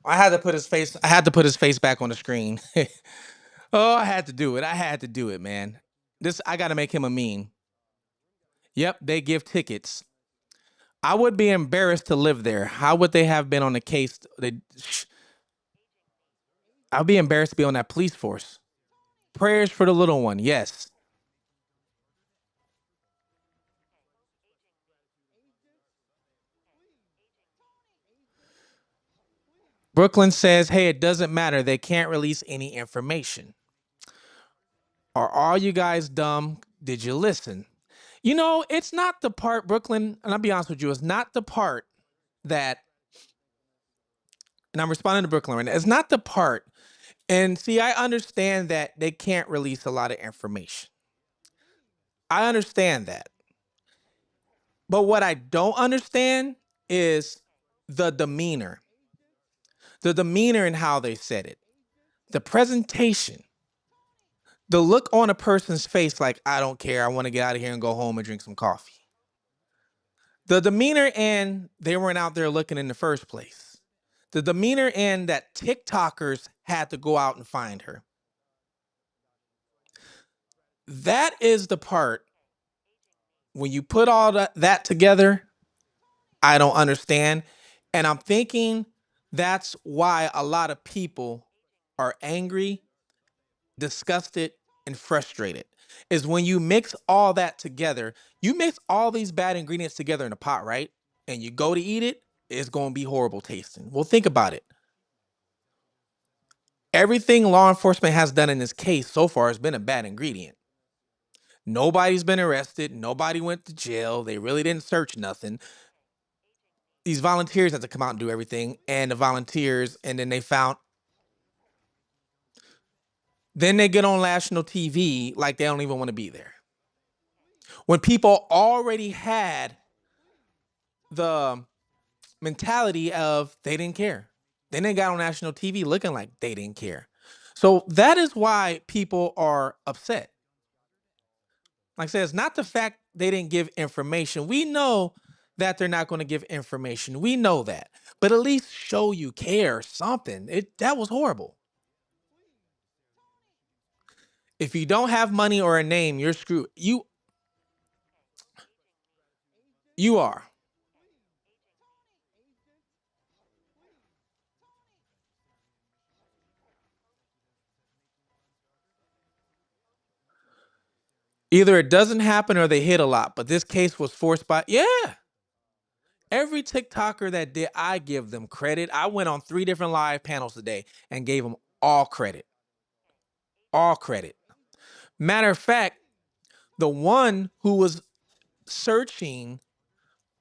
I had to put his face back on the screen. Oh, I had to do it. I had to do it, man. I gotta make him a meme. Yep, they give tickets. I would be embarrassed to live there. How would they have been on the case? I'd be embarrassed to be on that police force. Prayers for the little one. Yes. Brooklyn says, hey, it doesn't matter. They can't release any information. Are all you guys dumb? Did you listen? You know, it's not the part, Brooklyn, and I'll be honest with you, it's not the part that, and I'm responding to Brooklyn right now, it's not the part, and see, I understand that they can't release a lot of information. I understand that. But what I don't understand is the demeanor, the demeanor in how they said it, the presentation, the look on a person's face like, I don't care. I want to get out of here and go home and drink some coffee. The demeanor and they weren't out there looking in the first place. The demeanor and that TikTokers had to go out and find her. That is the part when you put all that together, I don't understand. And I'm thinking that's why a lot of people are angry, disgusted, and frustrated. Is when you mix all that together, you mix all these bad ingredients together in a pot, right? And you go to eat it, it's going to be horrible tasting. Well, think about it. Everything law enforcement has done in this case so far has been a bad ingredient. Nobody's been arrested. Nobody went to jail. They really didn't search nothing. These volunteers had to come out and do everything. And the volunteers, and then they found, then they get on national TV like they don't even want to be there. When people already had the mentality of they didn't care. Then they got on national TV looking like they didn't care. So that is why people are upset. Like I said, it's not the fact they didn't give information. We know that they're not going to give information. We know that. But at least show you care, something. That was horrible. If you don't have money or a name, you're screwed. You are. Either it doesn't happen or they hit a lot. But this case was forced by, yeah. Every TikToker that did, I give them credit. I went on 3 different live panels today and gave them all credit. All credit. Matter of fact, the one who was searching,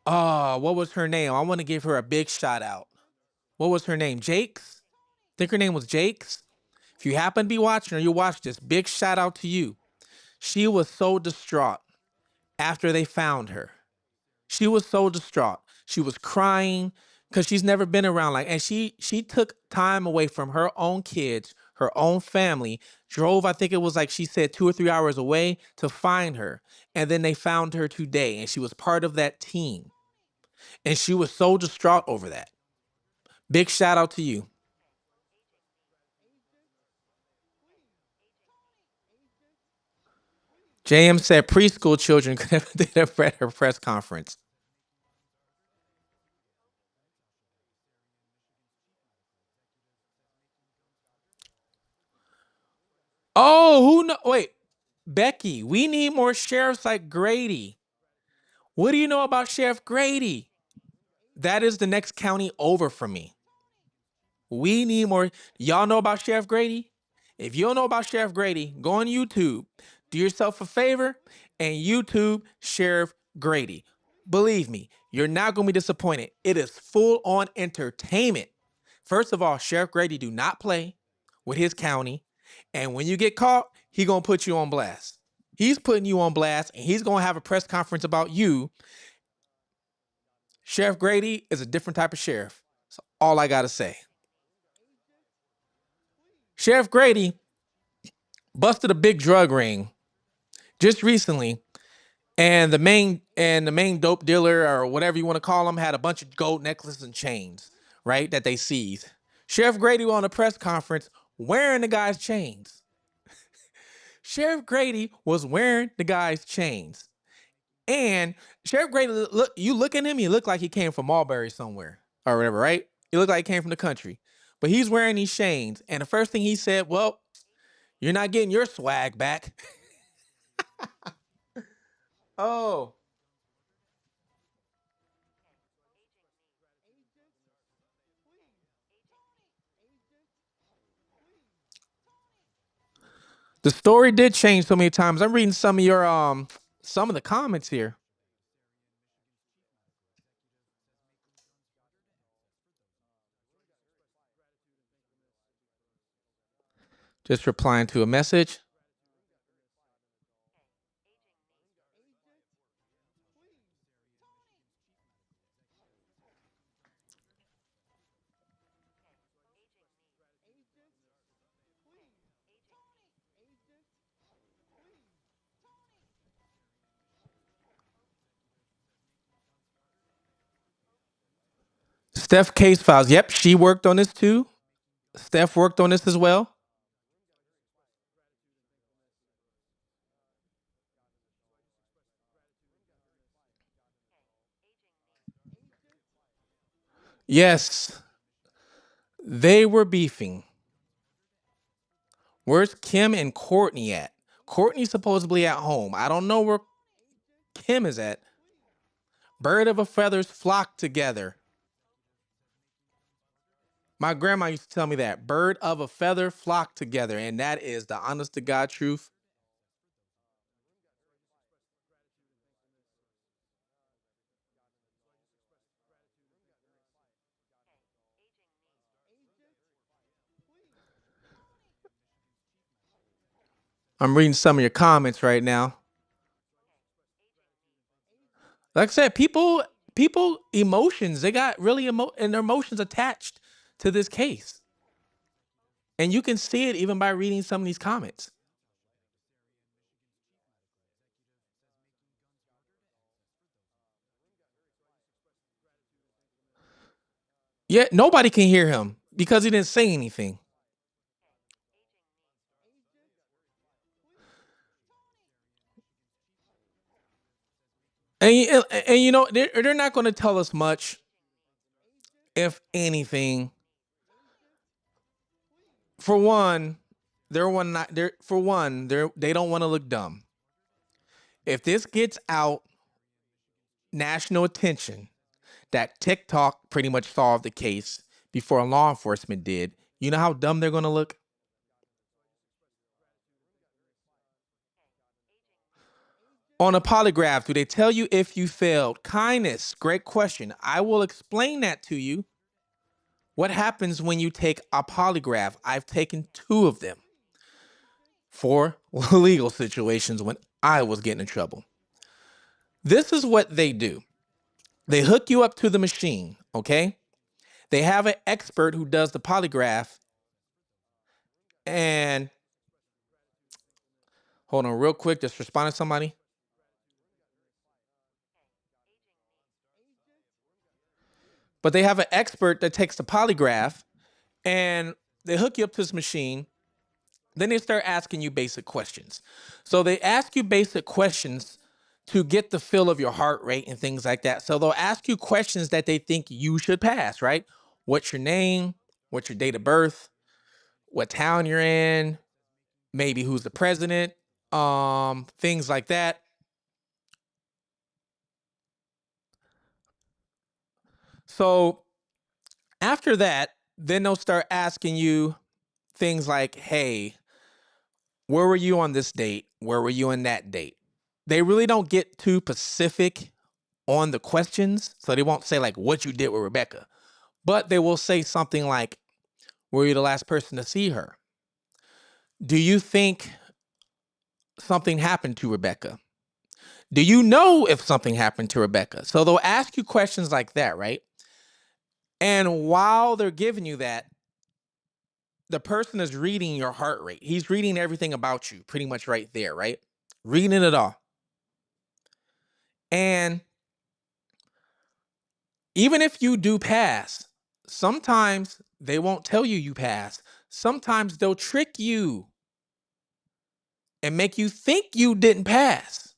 what was her name? I want to give her a big shout out. What was her name? Jakes? I think her name was Jakes. If you happen to be watching or you watch this, big shout out to you. She was so distraught after they found her. She was so distraught. She was crying because she's never been around and she took time away from her own kids, her own family, drove, I think it was like she said 2 or 3 hours away to find her. And then they found her today and she was part of that team. And she was so distraught over that. Big shout out to you. JM said preschool children could have did at her press conference. Oh, who know? Wait, Becky, we need more sheriffs like Grady. What do you know about Sheriff Grady? That is the next county over from me. We need more. Y'all know about Sheriff Grady? If you don't know about Sheriff Grady, go on YouTube. Do yourself a favor and YouTube Sheriff Grady. Believe me, you're not going to be disappointed. It is full on entertainment. First of all, Sheriff Grady do not play with his county. And when you get caught, he going to put you on blast. He's putting you on blast and he's going to have a press conference about you. Sheriff Grady is a different type of sheriff. That's all I got to say. Sheriff Grady busted a big drug ring just recently, and the main dope dealer or whatever you want to call him had a bunch of gold necklaces and chains, right? That they seized. Sheriff Grady was on a press conference wearing the guy's chains. Sheriff Grady was wearing the guy's chains. And Sheriff Gray, look, you look at him, he look like he came from Marlbury somewhere or whatever, right? He looked like he came from the country. But he's wearing these chains. And the first thing he said, well, you're not getting your swag back. Oh. The story did change so many times. I'm reading some of your some of the comments here. Just replying to a message. Steph case files. Yep, she worked on this too. Steph worked on this as well. Yes, they were beefing. Where's Kim and Courtney at? Courtney's supposedly at home. I don't know where Kim is at. Bird of a feathers flock together. My grandma used to tell me that. Bird of a feather flock together. And that is the honest to God truth. I'm reading some of your comments right now. Like I said, people emotions, they got really and their emotions attached to this case. And you can see it even by reading some of these comments. Yet nobody can hear him because he didn't say anything. And you know, they're not going to tell us much, if anything. For one, they're for one, they don't want to look dumb. If this gets out national attention that TikTok pretty much solved the case before law enforcement did, you know how dumb they're going to look? On a polygraph, do they tell you if you failed? Kindness, great question. I will explain that to you. What happens when you take a polygraph? I've taken two of them for legal situations when I was getting in trouble. This is what they do. They hook you up to the machine, okay? They have an expert who does the polygraph. And hold on real quick, just respond to somebody. But they have an expert that takes the polygraph and they hook you up to this machine. Then they start asking you basic questions. So they ask you basic questions to get the feel of your heart rate and things like that. So they'll ask you questions that they think you should pass, right? What's your name? What's your date of birth? What town you're in? Maybe who's the president? Things like that. So after that, then they'll start asking you things like, hey, where were you on this date? Where were you on that date? They really don't get too specific on the questions. So they won't say like what you did with Rebecca, but they will say something like, were you the last person to see her? Do you think something happened to Rebecca? Do you know if something happened to Rebecca? So they'll ask you questions like that, right? And while they're giving you that, the person is reading your heart rate. He's reading everything about you pretty much right there, right? Reading it all. And even if you do pass, sometimes they won't tell you you pass. Sometimes they'll trick you and make you think you didn't pass.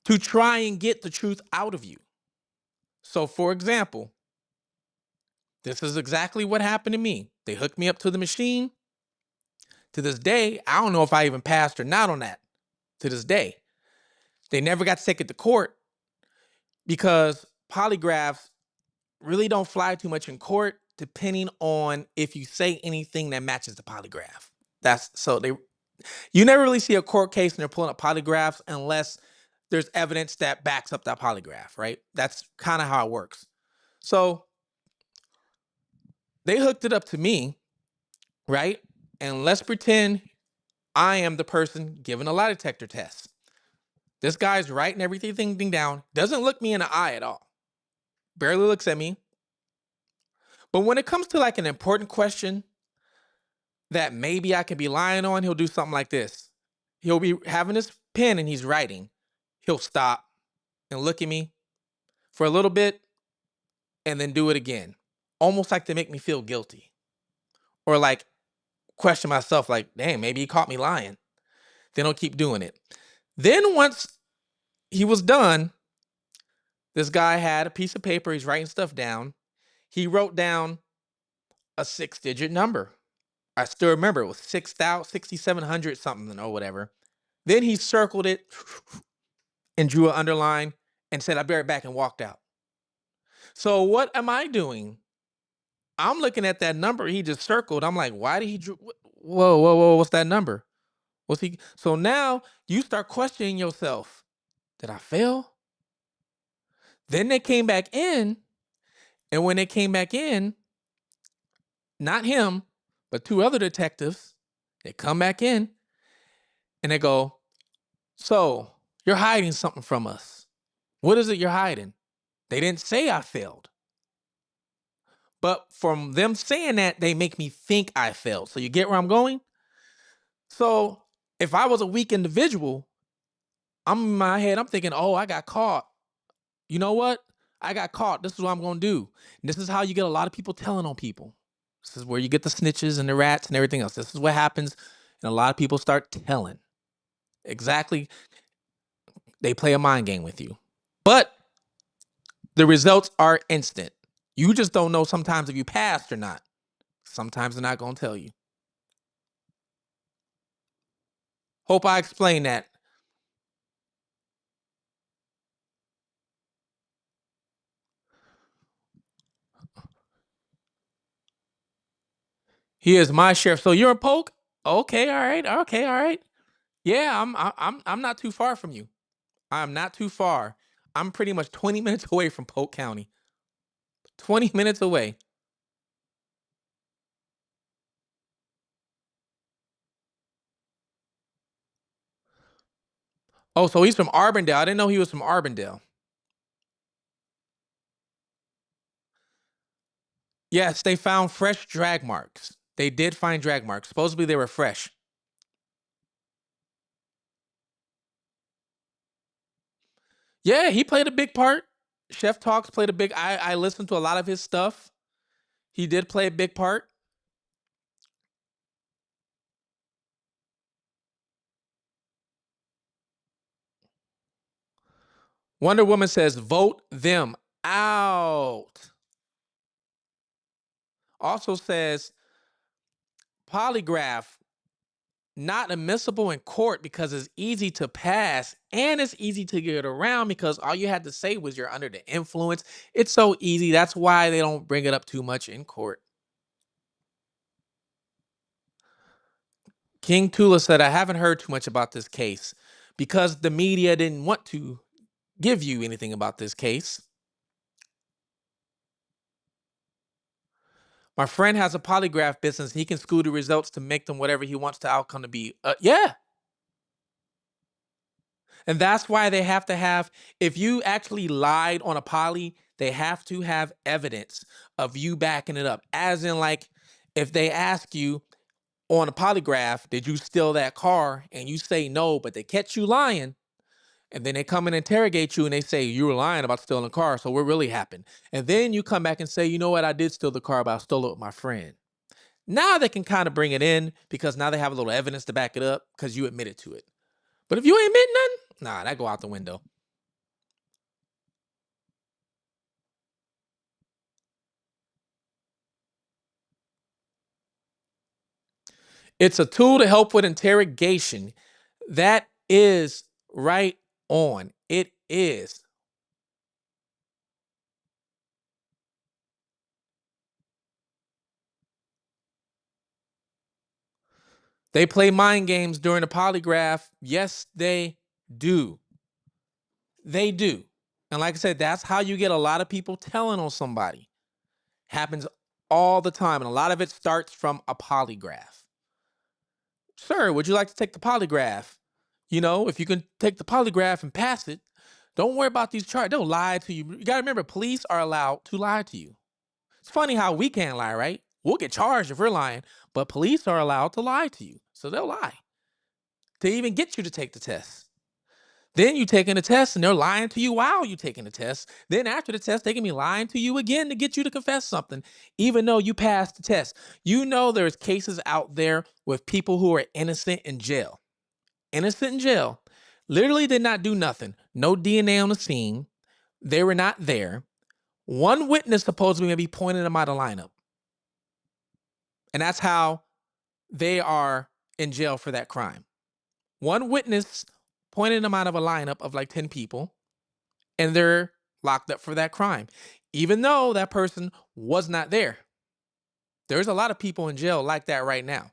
to try and get the truth out of you. So, for example, this is exactly what happened to me. They hooked me up to the machine. To this day, I don't know if I even passed or not on that. To this day, they never got to take it to court because polygraphs really don't fly too much in court, depending on if you say anything that matches the polygraph. That's so they you never really see a court case and they're pulling up polygraphs unless there's evidence that backs up that polygraph, right? That's kind of how it works. So they hooked it up to me, right? And let's pretend I am the person giving a lie detector test. This guy's writing everything down, doesn't look me in the eye at all, barely looks at me. But when it comes to like an important question that maybe I could be lying on, he'll do something like this. He'll be having his pen and he's writing. He'll stop and look at me for a little bit and then do it again. Almost like to make me feel guilty. Or like question myself, like, dang, maybe he caught me lying. Then he'll keep doing it. Then once he was done, this guy had a piece of paper, he's writing stuff down. He wrote down a 6-digit number. I still remember it was 6,700 something or whatever. Then he circled it and drew an underline and said, I'll be right back, and walked out. So what am I doing? I'm looking at that number he just circled. I'm like, why did he drew? Whoa, what's that number? What's he? So now you start questioning yourself. Did I fail? Then they came back in, and when they came back in, not him, but 2 other detectives, they come back in and they go, so you're hiding something from us. What is it you're hiding? They didn't say I failed. But from them saying that, they make me think I failed. So you get where I'm going? So if I was a weak individual, I'm in my head, I'm thinking, oh, I got caught. You know what? I got caught. This is what I'm going to do. And this is how you get a lot of people telling on people. This is where you get the snitches and the rats and everything else. This is what happens. And a lot of people start telling. Exactly. They play a mind game with you. But the results are instant. You just don't know sometimes if you passed or not. Sometimes they're not going to tell you. Hope I explained that. He is my sheriff. So you're a Polk? Okay, all right. Okay, all right. Yeah, I'm not too far from you. I'm not too far. I'm pretty much 20 minutes away from Polk County. 20 minutes away. Oh, so he's from Arbondale. I didn't know he was from Arbondale. Yes, they found fresh drag marks. They did find drag marks. Supposedly they were fresh. Yeah, he played a big part. Chef Talks played a big I listened to a lot of his stuff. He did play a big part. Wonder Woman says vote them out. Also says polygraph not admissible in court because it's easy to pass and it's easy to get around because all you had to say was you're under the influence. It's so easy. That's why they don't bring it up too much in court. King Tula said, I haven't heard too much about this case because the media didn't want to give you anything about this case. My friend has a polygraph business. He can skew the results to make them whatever he wants the outcome to be. Yeah. And that's why they have to have, if you actually lied on a poly, they have to have evidence of you backing it up. As in, like, if they ask you on a polygraph, did you steal that car? And you say no, but they catch you lying. And then they come and interrogate you and they say, you were lying about stealing the car. So what really happened? And then you come back and say, you know what? I did steal the car, but I stole it with my friend. Now they can kind of bring it in because now they have a little evidence to back it up because you admitted to it. But if you ain't admit nothing, nah, that go out the window. It's a tool to help with interrogation. That is right on. It is. They play mind games during the polygraph. Yes, they do. They do. And like I said, that's how you get a lot of people telling on somebody. Happens all the time. And a lot of it starts from a polygraph. Sir, would you like to take the polygraph? You know, if you can take the polygraph and pass it, don't worry about these charges. They'll lie to you. You got to remember, police are allowed to lie to you. It's funny how we can't lie, right? We'll get charged if we're lying, but police are allowed to lie to you. So they'll lie to even get you to take the test. Then you taking the test and they're lying to you while you taking the test. Then after the test, they can be lying to you again to get you to confess something, even though you passed the test. You know, there's cases out there with people who are innocent in jail. Innocent in jail. Literally did not do nothing. No DNA on the scene. They were not there. One witness supposedly maybe pointed them out of lineup. And that's how they are in jail for that crime. One witness pointed them out of a lineup of like 10 people, and they're locked up for that crime, even though that person was not there. There's a lot of people in jail like that right now.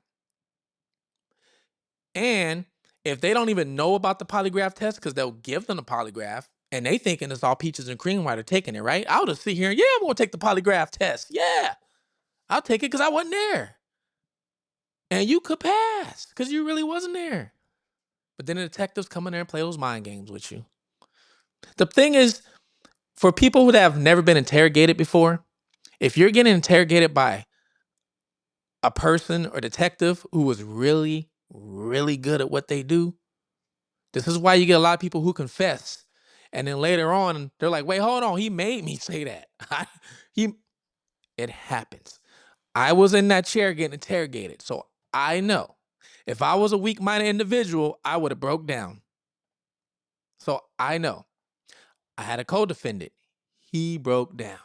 And if they don't even know about the polygraph test, because they'll give them the polygraph, and they thinking it's all peaches and cream while they're taking it, right? I'll just sit here and, yeah, I'm going to take the polygraph test. Yeah, I'll take it because I wasn't there. And you could pass because you really wasn't there. But then the detectives come in there and play those mind games with you. The thing is, for people who have never been interrogated before, if you're getting interrogated by a person or detective who is really, really good at what they do, this is why you get a lot of people who confess. And then later on, they're like, wait, hold on. He made me say that. It happens. I was in that chair getting interrogated. So I know if I was a weak-minded individual, I would have broke down. So I know. I had a co-defendant. He broke down.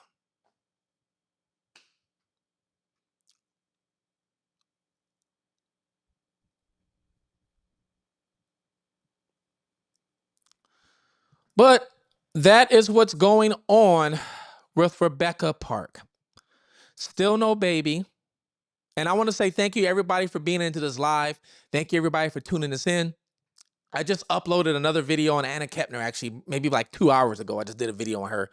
But that is what's going on with Rebecca Park. Still no baby. And I want to say thank you, everybody, for being into this live. Thank you, everybody, for tuning us in. I just uploaded another video on Anna Kepner, actually, maybe like 2 hours ago. I just did a video on her.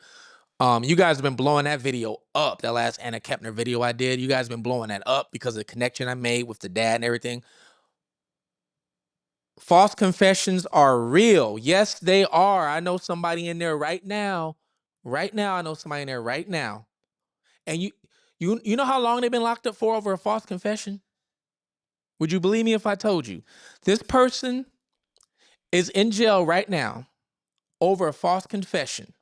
You guys have been blowing that video up. That last Anna Kepner video I did. You guys have been blowing that up because of the connection I made with the dad and everything. False confessions are real. Yes, they are. I know somebody in there right now. Right now, I know somebody in there right now. And you know how long they've been locked up for over a false confession? Would you believe me if I told you? This person is in jail right now over a false confession.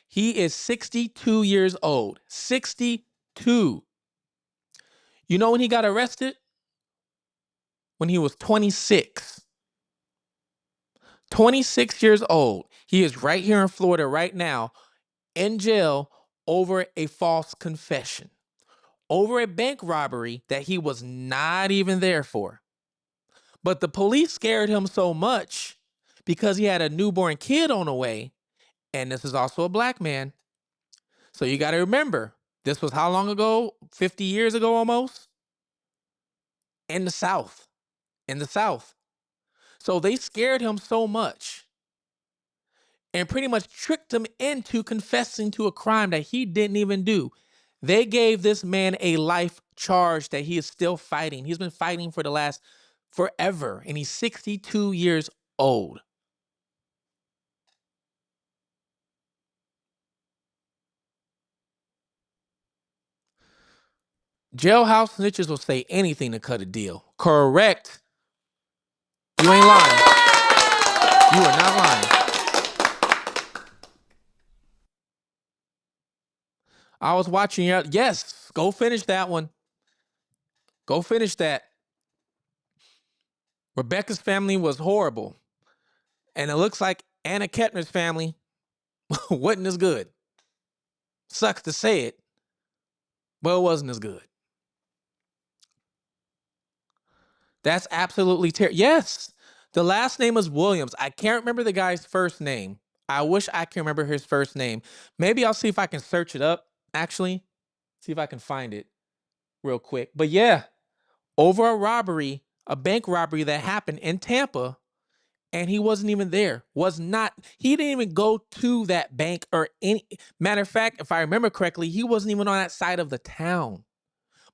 He is 62 years old. 62. You know when he got arrested? When he was 26. 26 years old. He is right here in Florida right now in jail over a false confession, over a bank robbery that he was not even there for. But the police scared him so much because he had a newborn kid on the way, and this is also a black man. So you got to remember, this was how long ago? 50 years ago almost? In the South. In the South. So they scared him so much and pretty much tricked him into confessing to a crime that he didn't even do. They gave this man a life charge that he is still fighting. He's been fighting for the last forever, and he's 62 years old. Jailhouse snitches will say anything to cut a deal. Correct. You ain't lying. You are not lying. I was watching you. Yes, go finish that one. Go finish that. Rebecca's family was horrible. And it looks like Anna Kepner's family wasn't as good. Sucks to say it, but it wasn't as good. That's absolutely terrible. Yes. The last name is Williams. I can't remember the guy's first name. I wish I can remember his first name. Maybe I'll see if I can search it up, actually. See if I can find it real quick. But yeah, over a robbery, a bank robbery that happened in Tampa, and he wasn't even there. He didn't even go to that bank or any matter of fact, if I remember correctly, he wasn't even on that side of the town.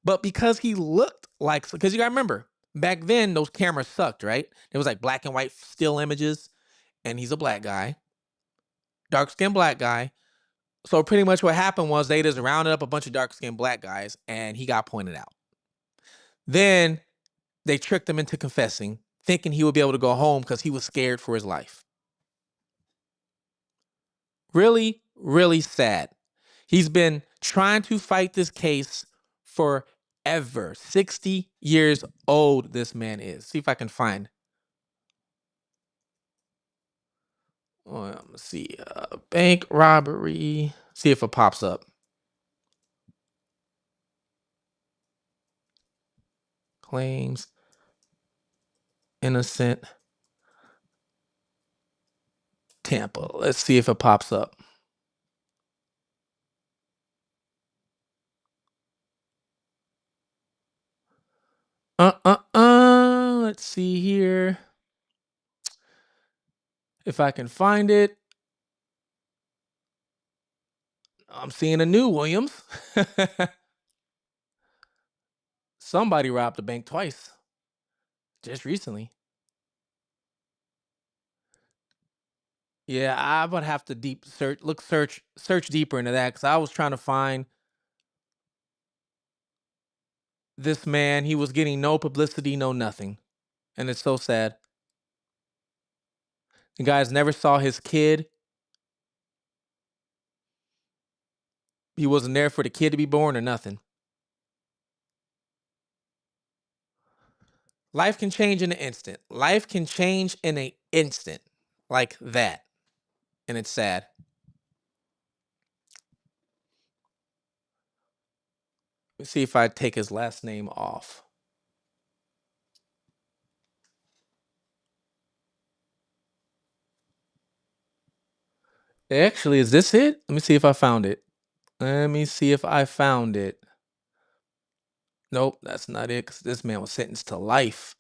But because he looked like, because you gotta remember, back then those cameras sucked, right? It was like black and white still images, and he's a black guy, dark skinned black guy. So pretty much what happened was they just rounded up a bunch of dark skinned black guys and he got pointed out. Then they tricked him into confessing, thinking he would be able to go home because he was scared for his life. Really, really sad. He's been trying to fight this case forever. 60 years old, this man is. See if I can find. Let's see. Bank robbery. See if it pops up. Claims innocent Tampa. Let's see if it pops up. Let's see here. If I can find it. I'm seeing a new Williams. Somebody robbed a bank twice just recently. Yeah, I would have to deep search deeper into that because I was trying to find this man. He was getting no publicity, no nothing. And it's so sad. The guys never saw his kid. He wasn't there for the kid to be born or nothing. Life can change in an instant. Life can change in an instant like that. And it's sad. Let's see if I take his last name off. Actually, is this it? Let me see if I found it. Let me see if I found it. Nope, that's not it because this man was sentenced to life.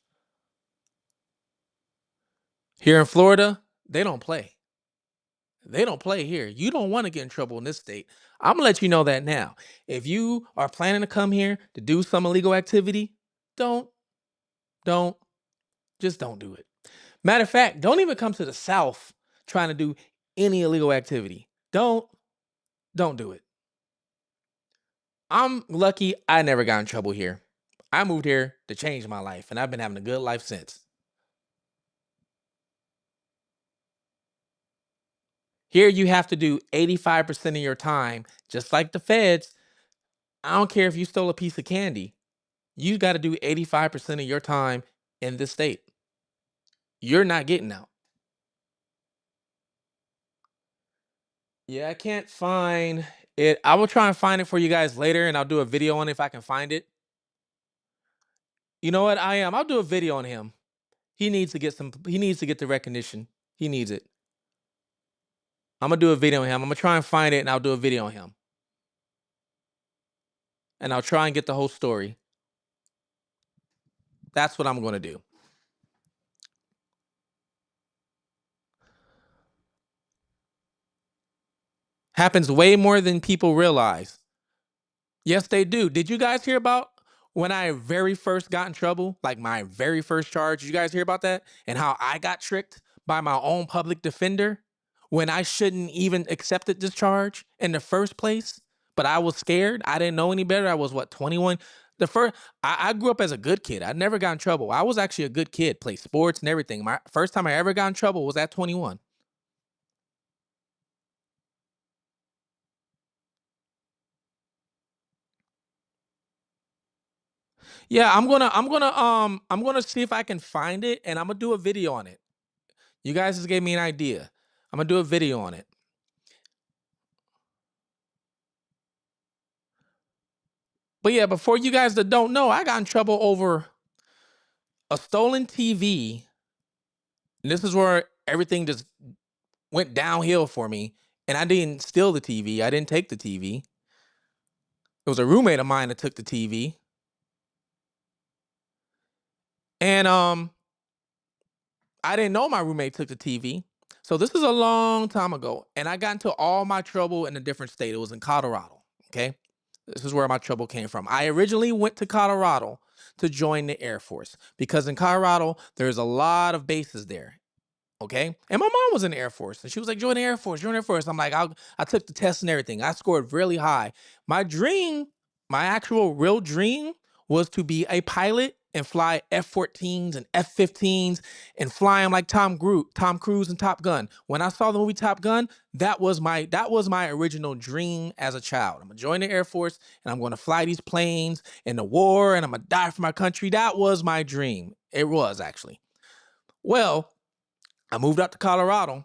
Here in Florida, they don't play. They don't play here. You don't want to get in trouble in this state. I'm gonna let you know that now. If you are planning to come here to do some illegal activity, don't, don't, just don't do it. Matter of fact, don't even come to the South trying to do any illegal activity. Don't do it. I'm lucky I never got in trouble here. I moved here to change my life, and I've been having a good life since. Here, you have to do 85% of your time, just like the feds. I don't care if you stole a piece of candy. You got to do 85% of your time in this state. You're not getting out. Yeah, I can't find it. I will try and find it for you guys later, and I'll do a video on it if I can find it. You know what? I'll do a video on him. He needs to get he needs to get the recognition. He needs it. I'm gonna do a video on him. I'm gonna try and find it and I'll do a video on him. And I'll try and get the whole story. That's what I'm gonna do. Happens way more than people realize. Yes, they do. Did you guys hear about when I very first got in trouble? Like my very first charge. Did you guys hear about that? And how I got tricked by my own public defender when I shouldn't even accepted this charge in the first place? But I was scared. I didn't know any better. I was what, 21? I grew up as a good kid. I never got in trouble. I was actually a good kid, played sports and everything. My first time I ever got in trouble was at 21. Yeah, I'm gonna see if I can find it and I'm gonna do a video on it. You guys just gave me an idea. I'm gonna do a video on it. But yeah, before you guys that don't know, I got in trouble over A stolen TV, and this is where everything just went downhill for me. And I didn't steal the TV. I didn't take the TV. It was a roommate of mine that took the TV. And I didn't know my roommate took the TV. So this is a long time ago. And I got into all my trouble in a different state. It was in Colorado. Okay. This is where my trouble came from. I originally went to Colorado to join the Air Force because in Colorado, there's a lot of bases there. Okay. And my mom was in the Air Force and she was like, join the Air Force, join the Air Force. I'm like, I took the test and everything. I scored really high. My dream, my actual real dream was to be a pilot and fly F-14s and F-15s and fly them like Tom Cruise and Top Gun. When I saw the movie Top Gun, that was my original dream as a child. I'm gonna join the Air Force and I'm gonna fly these planes in the war and I'm gonna die for my country. That was my dream. It was actually. Well, I moved out to Colorado,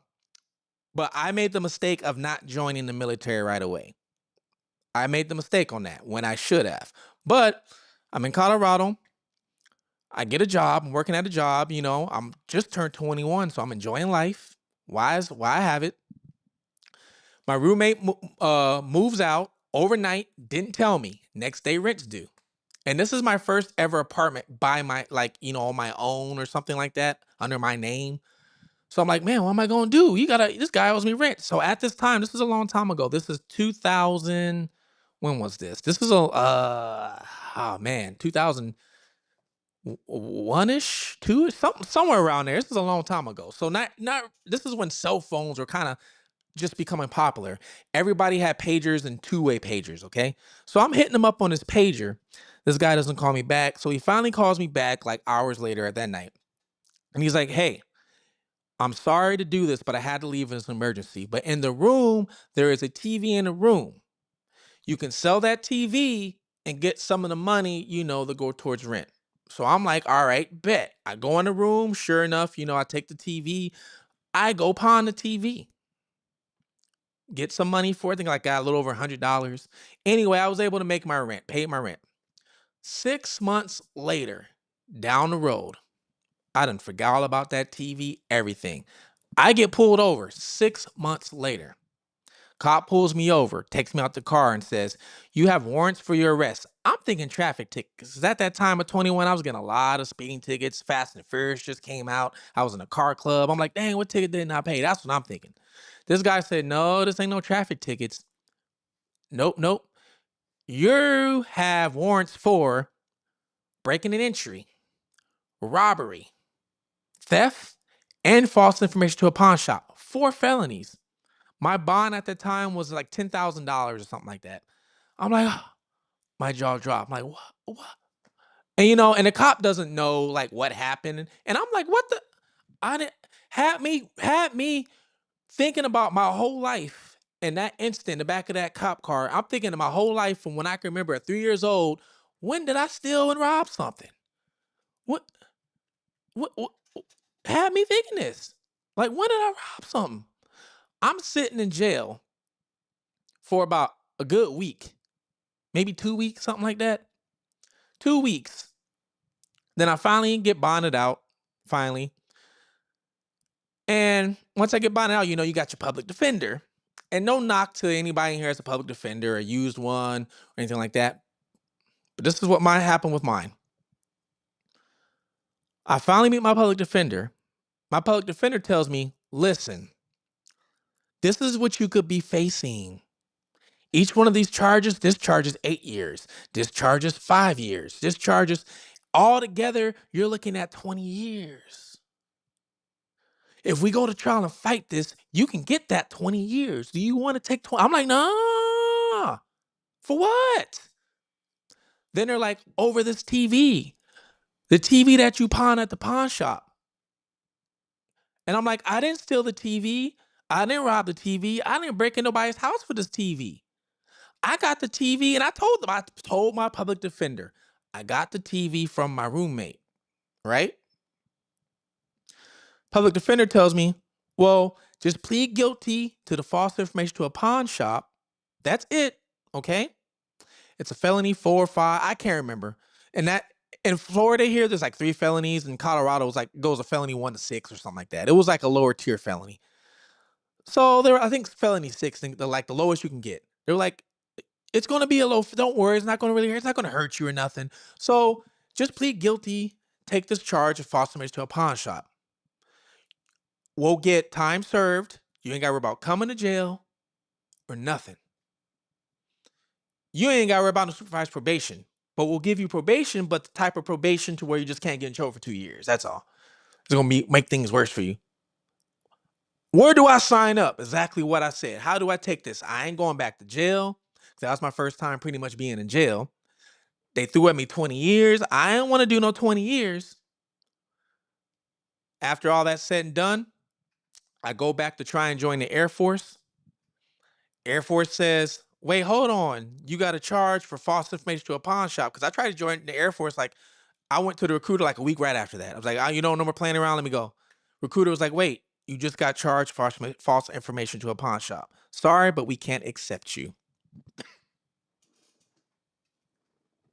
but I made the mistake of not joining the military right away. I made the mistake on that when I should have. But I'm in Colorado. I get a job. I'm working at a job. I'm just turned 21, so I'm enjoying life. Why I have it. My roommate moves out overnight. Didn't tell me. Next day rent's due. And this is my first ever apartment by my on my own or something like that under my name. So I'm like, man, what am I gonna do? This guy owes me rent. So at this time, this is a long time ago. This is 2000. When was this? This is oh man, 2001ish, two, somewhere around there. This is a long time ago. So not this is when cell phones were kind of just becoming popular. Everybody had pagers and two-way pagers. Okay, so I'm hitting him up on his pager. This guy doesn't call me back. So he finally calls me back like hours later at that night, and he's like, hey. I'm sorry to do this, but I had to leave as an emergency. But in the room, there is a TV in the room. You can sell that TV and get some of the money, to go towards rent. So I'm like, all right, bet. I go in the room. Sure enough, I take the TV. I go pawn the TV, get some money for it. I think I got a little over $100. Anyway, I was able to make my rent, pay my rent. 6 months later, down the road, I done forgot all about that TV, everything. I get pulled over 6 months later. Cop pulls me over, takes me out the car and says, you have warrants for your arrest. I'm thinking traffic tickets. Because at that time of 21, I was getting a lot of speeding tickets. Fast and Furious just came out. I was in a car club. I'm like, dang, what ticket didn't I pay? That's what I'm thinking. This guy said, no, this ain't no traffic tickets. Nope, nope. You have warrants for breaking an entry, robbery, theft, and false information to a pawn shop. 4 felonies. My bond at the time was like $10,000 or something like that. I'm like, my jaw dropped. I'm like, what? What? And and the cop doesn't know like what happened. And I'm like, what the? I didn't had me thinking about my whole life in that instant, in the back of that cop car. I'm thinking of my whole life from when I can remember at 3 years old. When did I steal and rob something? What? What? Had me thinking this? Like, when did I rob something? I'm sitting in jail for about a good week, maybe 2 weeks, something like that. 2 weeks. Then I finally get bonded out, finally. And once I get bonded out, you got your public defender. And no knock to anybody in here as a public defender or used one or anything like that. But this is what might happen with mine. I finally meet my public defender. My public defender tells me, listen, this is what you could be facing. Each one of these charges, this charges 8 years. This charges 5 years. This charges altogether, you're looking at 20 years. If we go to trial and fight this, you can get that 20 years. Do you want to take 20? I'm like, nah. For what? Then they're like, over this TV. The TV that you pawn at the pawn shop. And I'm like, I didn't steal the TV. I didn't rob the TV. I didn't break into nobody's house for this TV. I got the TV and I told my public defender, I got the TV from my roommate, right? Public defender tells me, well, just plead guilty to the false information to a pawn shop. That's it. Okay. It's a felony 4 or 5. I can't remember. And In Florida here, there's like 3 felonies. In Colorado, it's like goes a felony 1 to 6 or something like that. It was like a lower tier felony. So there, I think felony 6, like the lowest you can get. They're like, it's gonna be a low. Don't worry, it's not gonna really. It's not gonna hurt you or nothing. So just plead guilty. Take this charge of false image to a pawn shop. We'll get time served. You ain't got to worry about coming to jail or nothing. You ain't got to worry about no supervised probation. But we'll give you probation, but the type of probation to where you just can't get in trouble for 2 years. That's all. It's gonna make things worse for you. Where do I sign up? Exactly what I said. How do I take this? I ain't going back to jail. That was my first time pretty much being in jail. They threw at me 20 years. I didn't want to do no 20 years. After all that's said and done, I go back to try and join the Air Force. Air Force says, wait, hold on. You got a charge for false information to a pawn shop. Because I tried to join the Air Force. Like, I went to the recruiter like a week right after that. I was like, oh, you know, no more playing around. Let me go. Recruiter was like, wait, you just got charged for false information to a pawn shop. Sorry, but we can't accept you.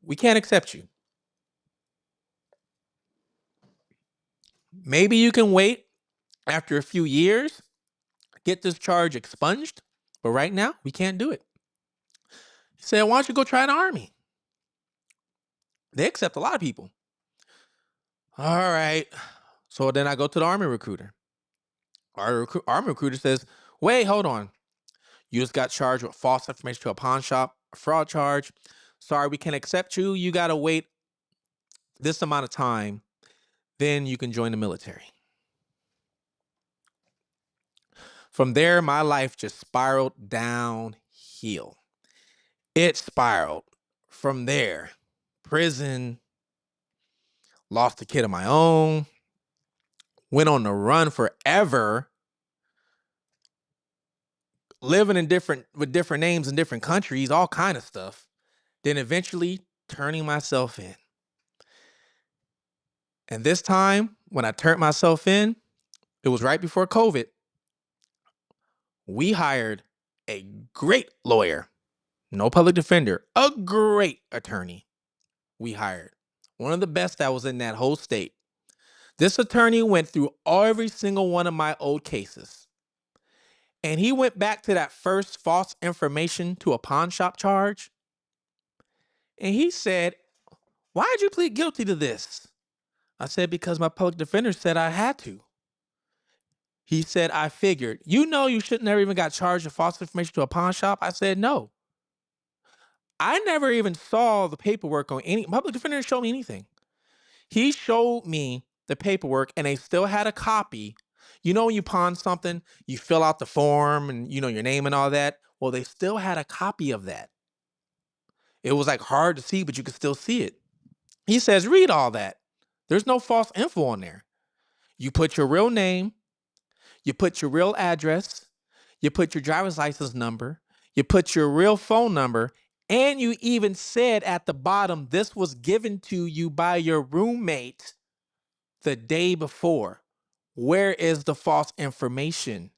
We can't accept you. Maybe you can wait after a few years, get this charge expunged. But right now, we can't do it. He said, why don't you go try the Army? They accept a lot of people. All right. So then I go to the Army recruiter. Our Army recruiter says, wait, hold on. You just got charged with false information to a pawn shop, a fraud charge. Sorry, we can't accept you. You got to wait this amount of time. Then you can join the military. From there, my life just spiraled downhill. It spiraled from there. Prison, lost a kid of my own, went on the run forever, living in with different names in different countries, all kind of stuff. Then eventually turning myself in. And this time, when I turned myself in, it was right before COVID. We hired a great lawyer, no public defender, a great attorney. We hired one of the best that was in that whole state. This attorney went through every single one of my old cases. And he went back to that first false information to a pawn shop charge. And he said, why did you plead guilty to this? I said, because my public defender said I had to. He said, I figured. You know you should never even got charged with false information to a pawn shop? I said, no. I never even saw the paperwork on any public defender didn't show me anything. He showed me the paperwork and they still had a copy. You know, when you pawn something, you fill out the form and you know your name and all that. Well, they still had a copy of that. It was like hard to see, but you could still see it. He says, read all that. There's no false info on there. You put your real name, you put your real address, you put your driver's license number, you put your real phone number, and you even said at the bottom, this was given to you by your roommate the day before. Where is the false information?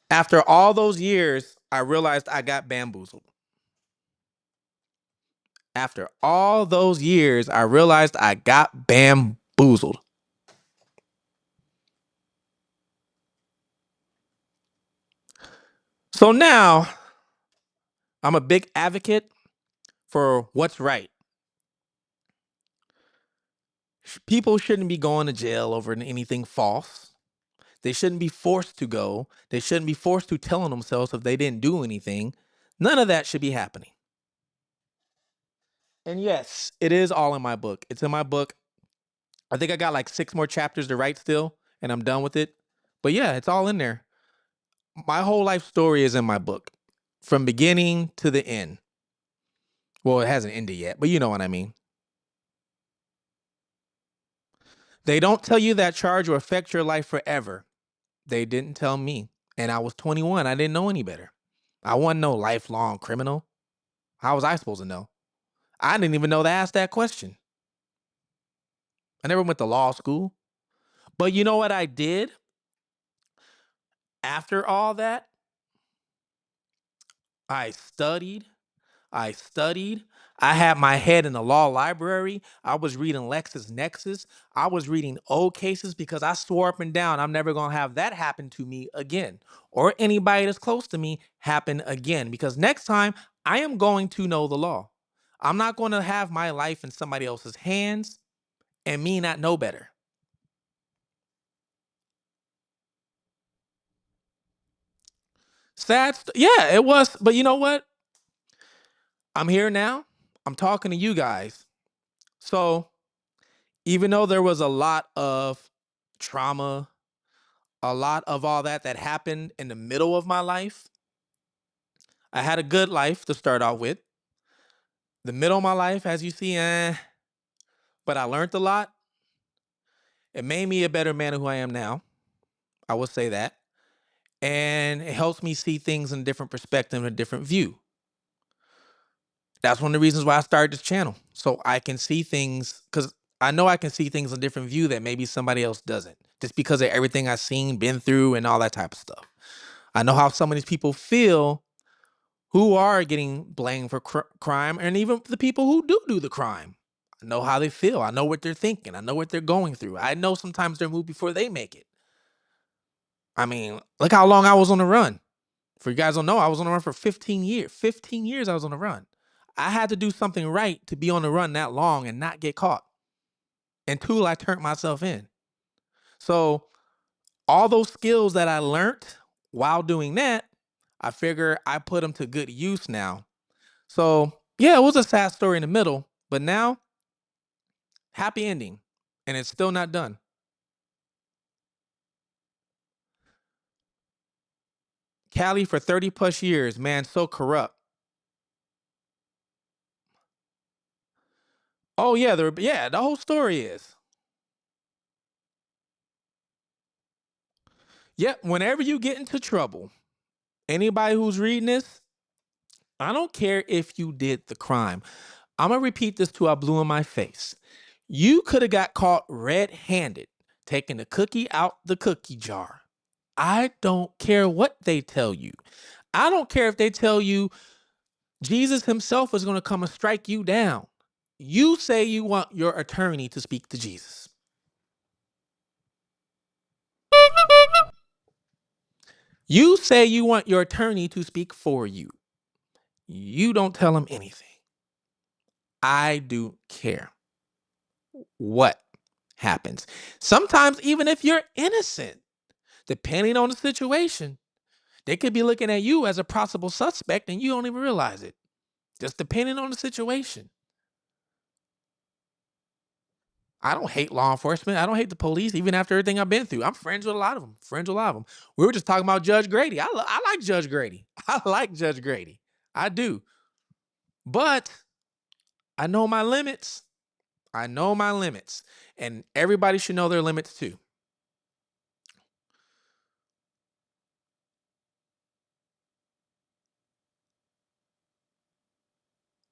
After all those years, I realized I got bamboozled. After all those years, I realized I got bamboozled. So now I'm a big advocate for what's right. People shouldn't be going to jail over anything false. They shouldn't be forced to go. They shouldn't be forced to telling themselves if they didn't do anything. None of that should be happening. And yes, it is all in my book. It's in my book. I think I got like 6 more chapters to write still, and I'm done with it. But yeah, it's all in there. My whole life story is in my book from beginning to the end. Well, it hasn't ended yet, but you know what I mean. They don't tell you that charge will affect your life forever. They didn't tell me. And I was 21. I didn't know any better. I wasn't no lifelong criminal. How was I supposed to know? I didn't even know to ask that question. I never went to law school. But you know what I did after all that? I studied. I studied. I had my head in the law library. I was reading LexisNexis. I was reading old cases because I swore up and down I'm never going to have that happen to me again or anybody that's close to me happen again because next time I am going to know the law. I'm not going to have my life in somebody else's hands and me not know better. Yeah, it was. But you know what? I'm here now. I'm talking to you guys. So even though there was a lot of trauma, a lot of all that happened in the middle of my life, I had a good life to start off with. The middle of my life, as you see, but I learned a lot. It made me a better man of who I am now. I will say that. And it helps me see things in a different perspective and a different view. That's one of the reasons why I started this channel. So I can see things, because I know I can see things in a different view that maybe somebody else doesn't. Just because of everything I've seen, been through, and all that type of stuff. I know how some of these people feel who are getting blamed for crime, and even the people who do the crime. I know how they feel. I know what they're thinking. I know what they're going through. I know sometimes they're moved before they make it. I mean, look how long I was on the run. For you guys don't know, I was on the run for 15 years. 15 years I was on the run. I had to do something right to be on the run that long and not get caught until I turned myself in. So all those skills that I learned while doing that, I figure I put them to good use now. So yeah, it was a sad story in the middle, but now happy ending, and it's still not done. Cali for 30 plus years, man, so corrupt. Oh yeah, the whole story is. Yep, whenever you get into trouble, anybody who's reading this, I don't care if you did the crime. I'm gonna repeat this till I blew in my face. You could have got caught red-handed taking the cookie out the cookie jar. I don't care what they tell you. I don't care if they tell you Jesus himself is going to come and strike you down. You say you want your attorney to speak to Jesus. You say you want your attorney to speak for you. You don't tell him anything. I do care what happens. Sometimes, even if you're innocent, depending on the situation, they could be looking at you as a possible suspect and you don't even realize it. Just depending on the situation. I don't hate law enforcement. I don't hate the police, even after everything I've been through. I'm friends with a lot of them. Friends with a lot of them. We were just talking about Judge Grady. I like Judge Grady. I like Judge Grady. I do. But I know my limits. I know my limits. And everybody should know their limits too.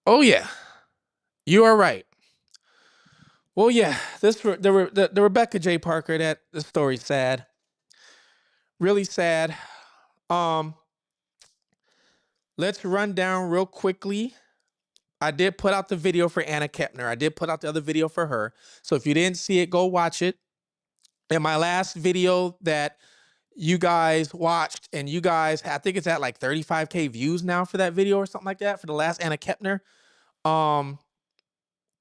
Oh yeah, you are right. Well, yeah, the Rebecca J. Parker, that the story's sad. Really sad. Um, let's run down real quickly. I did put out the video for Anna Kepner. I did put out the other video for her. So if you didn't see it, go watch it. In my last video that you guys watched, and you guys, I think it's at like 35K views now for that video or something like that for the last Anna Kepner.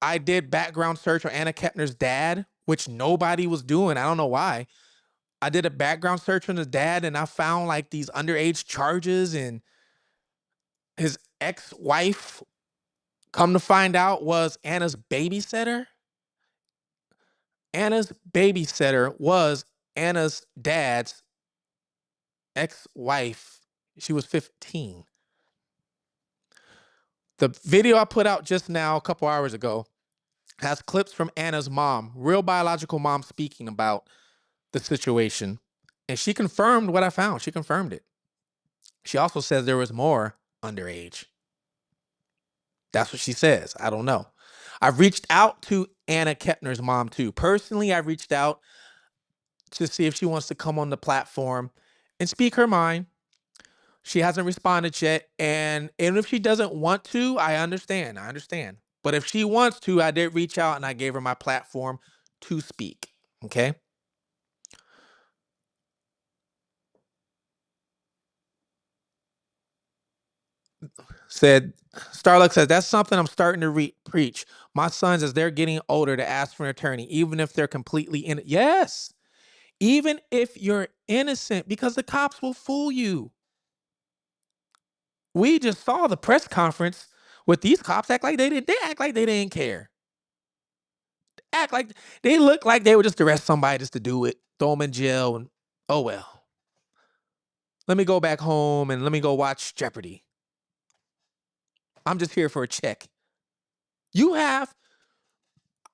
I did background search on Anna Kepner's dad, which nobody was doing. I don't know why. I did a background search on his dad, and I found like these underage charges, and his ex-wife, come to find out, was Anna's babysitter. Anna's babysitter was Anna's dad's ex-wife. She was 15. The video I put out just now, a couple hours ago, has clips from Anna's mom, real biological mom, speaking about the situation. And she confirmed what I found. She confirmed it. She also says there was more underage. That's what she says. I don't know. I've reached out to Anna Kepner's mom too. Personally, I reached out. to see if she wants to come on the platform and speak her mind. She hasn't responded yet, and if she doesn't want to, I understand. I understand. But if she wants to, I did reach out and I gave her my platform to speak. Okay. Said Starluck says that's something I'm starting to preach. My sons, as they're getting older, to ask for an attorney, even if they're completely in. Yes, even if you're innocent, because the cops will fool you. We just saw the press conference with these cops act like they did. They act like they didn't care. Act like they look like they would just arrest somebody just to do it, throw them in jail, and oh well. Let me go back home and let me go watch Jeopardy. I'm just here for a check. You have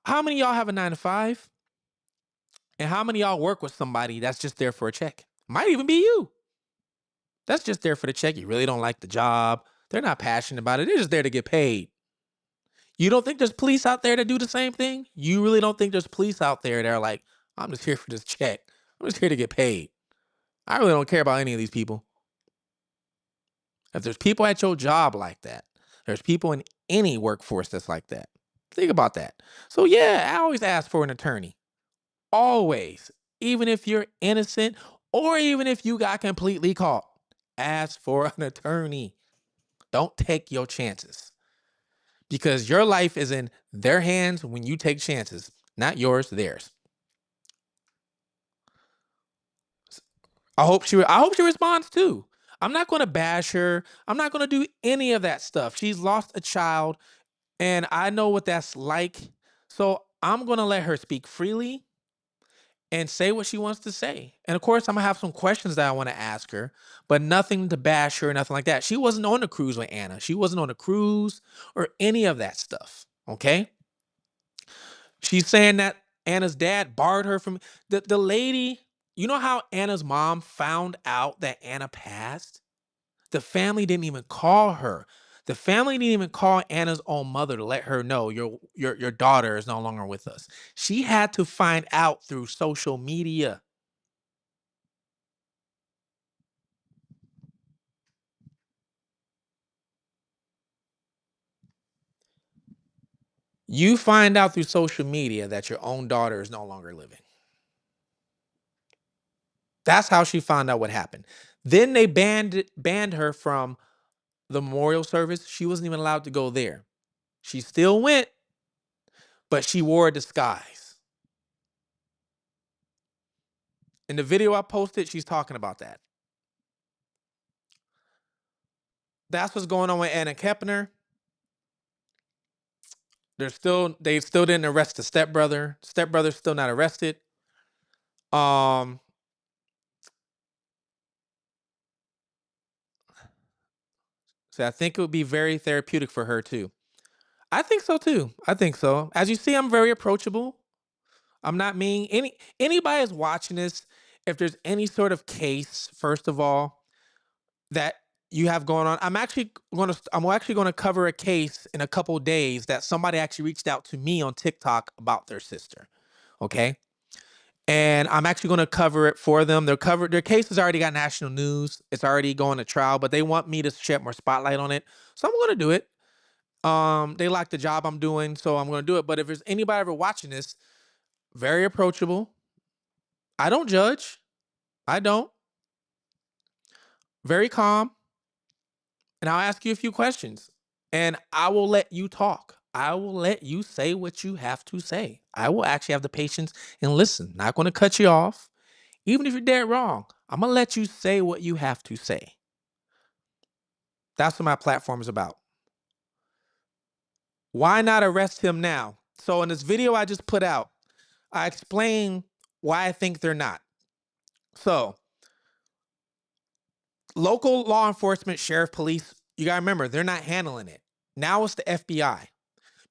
how many of y'all have a 9 to 5? And how many of y'all work with somebody that's just there for a check? Might even be you. That's just there for the check. You really don't like the job. They're not passionate about it. They're just there to get paid. You don't think there's police out there that do the same thing? You really don't think there's police out there that are like, I'm just here for this check. I'm just here to get paid. I really don't care about any of these people. If there's people at your job like that, there's people in any workforce that's like that. Think about that. So yeah, I always ask for an attorney. Always. Even if you're innocent or even if you got completely caught, ask for an attorney. Don't take your chances because your life is in their hands when you take chances, not yours, theirs. I hope she responds too. I'm not going to bash her. I'm not going to do any of that stuff. She's lost a child and I know what that's like. So I'm going to let her speak freely and say what she wants to say. And of course, I'm going to have some questions that I want to ask her, but nothing to bash her, nothing like that. She wasn't on the cruise with Anna. She wasn't on the cruise or any of that stuff. Okay. She's saying that Anna's dad barred her from the lady. You know how Anna's mom found out that Anna passed? The family didn't even call her. The family didn't even call Anna's own mother to let her know your daughter is no longer with us. She had to find out through social media. You find out through social media that your own daughter is no longer living. That's how she found out what happened. Then they banned her from the memorial service. She wasn't even allowed to go there. She still went, but she wore a disguise. In the video I posted, she's talking about that. That's what's going on with Anna Kepner. They still didn't arrest the stepbrother. Stepbrother's still not arrested. Um, so I think it would be very therapeutic for her too. I think so too. I think so. As you see, I'm very approachable. I'm not mean. Anybody is watching this, if there's any sort of case, first of all, that you have going on, I'm actually gonna cover a case in a couple days that somebody actually reached out to me on TikTok about their sister. Okay. And I'm actually going to cover it for them. Their case has already got national news. It's already going to trial, but they want me to shed more spotlight on it. So I'm going to do it. They like the job I'm doing, so I'm going to do it. But if there's anybody ever watching this, very approachable. I don't judge. I don't. Very calm. And I'll ask you a few questions. And I will let you talk. I will let you say what you have to say. I will actually have the patience and listen. Not going to cut you off. Even if you're dead wrong, I'm going to let you say what you have to say. That's what my platform is about. Why not arrest him now? So in this video I just put out, I explain why I think they're not. So local law enforcement, sheriff, police, you got to remember, they're not handling it. Now it's the FBI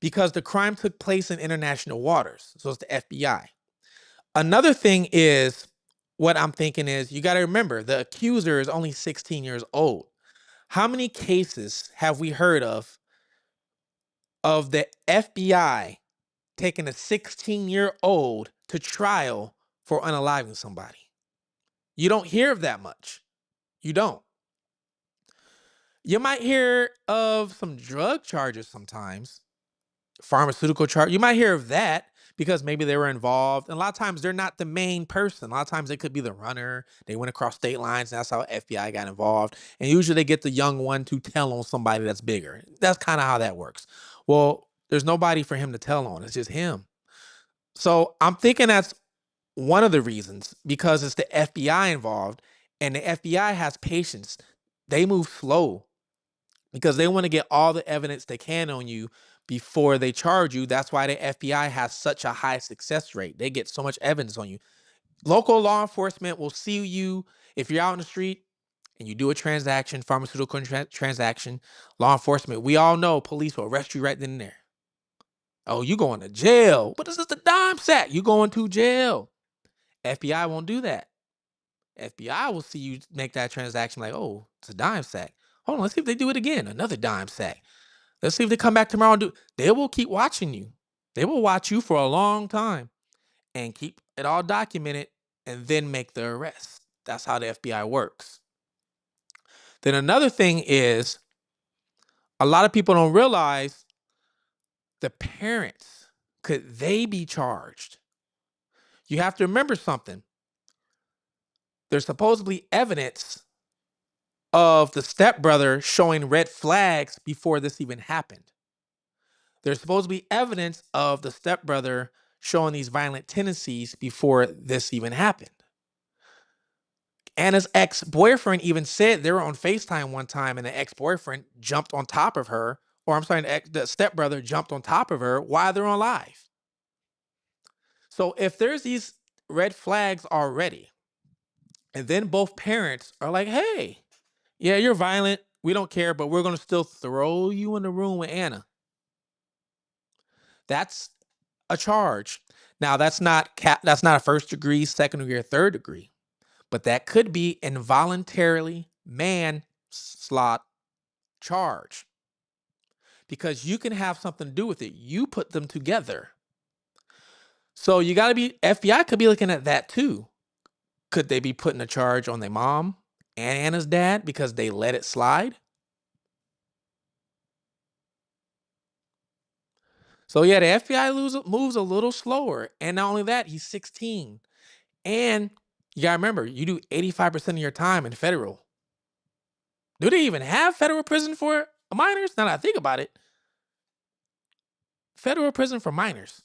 because the crime took place in international waters. So it's the FBI. Another thing is, what I'm thinking is, you got to remember, the accuser is only 16 years old. How many cases have we heard of the FBI taking a 16-year-old to trial for unaliving somebody. You don't hear of that much. You don't. You might hear of some drug charges sometimes, pharmaceutical charge. You might hear of that because maybe they were involved. And a lot of times they're not the main person. A lot of times they could be the runner. They went across state lines. And that's how FBI got involved. And usually they get the young one to tell on somebody that's bigger. That's kind of how that works. Well, there's nobody for him to tell on. It's just him. So I'm thinking that's one of the reasons, because it's the FBI involved, and the FBI has patience. They move slow because they want to get all the evidence they can on you before they charge you. That's why the FBI has such a high success rate. They get so much evidence on you. Local law enforcement will see you if you're out in the street and you do a transaction, pharmaceutical transaction. Law enforcement, we all know police will arrest you right then and there. Oh, you going to jail? But this is the dime sack. You going to jail. FBI won't do that. FBI will see you make that transaction like, oh, it's a dime sack. Hold on, let's see if they do it again. Another dime sack. Let's see if they come back tomorrow and do. They will keep watching you. They will watch you for a long time and keep it all documented and then make the arrest. That's how the FBI works. Then another thing is, a lot of people don't realize the parents, could they be charged? You have to remember something. There's supposedly evidence of the stepbrother showing red flags before this even happened. There's supposed to be evidence of the stepbrother showing these violent tendencies before this even happened. Anna's ex-boyfriend even said they were on FaceTime one time and the ex-boyfriend jumped on top of her, or I'm sorry, the stepbrother jumped on top of her while they're on live. So if there's these red flags already, and then both parents are like, hey, yeah, you're violent, we don't care, but we're going to still throw you in the room with Anna. That's a charge. Now, that's not a first degree, second degree, or third degree, but that could be involuntarily manslaughter charge, because you can have something to do with it. You put them together. So you got to be, FBI could be looking at that too. Could they be putting a charge on their mom and Anna's dad because they let it slide? So yeah, the FBI moves a little slower. And not only that, he's 16. And you gotta remember, you do 85% of your time in federal. Do they even have federal prison for minors? Now that I think about it, federal prison for minors.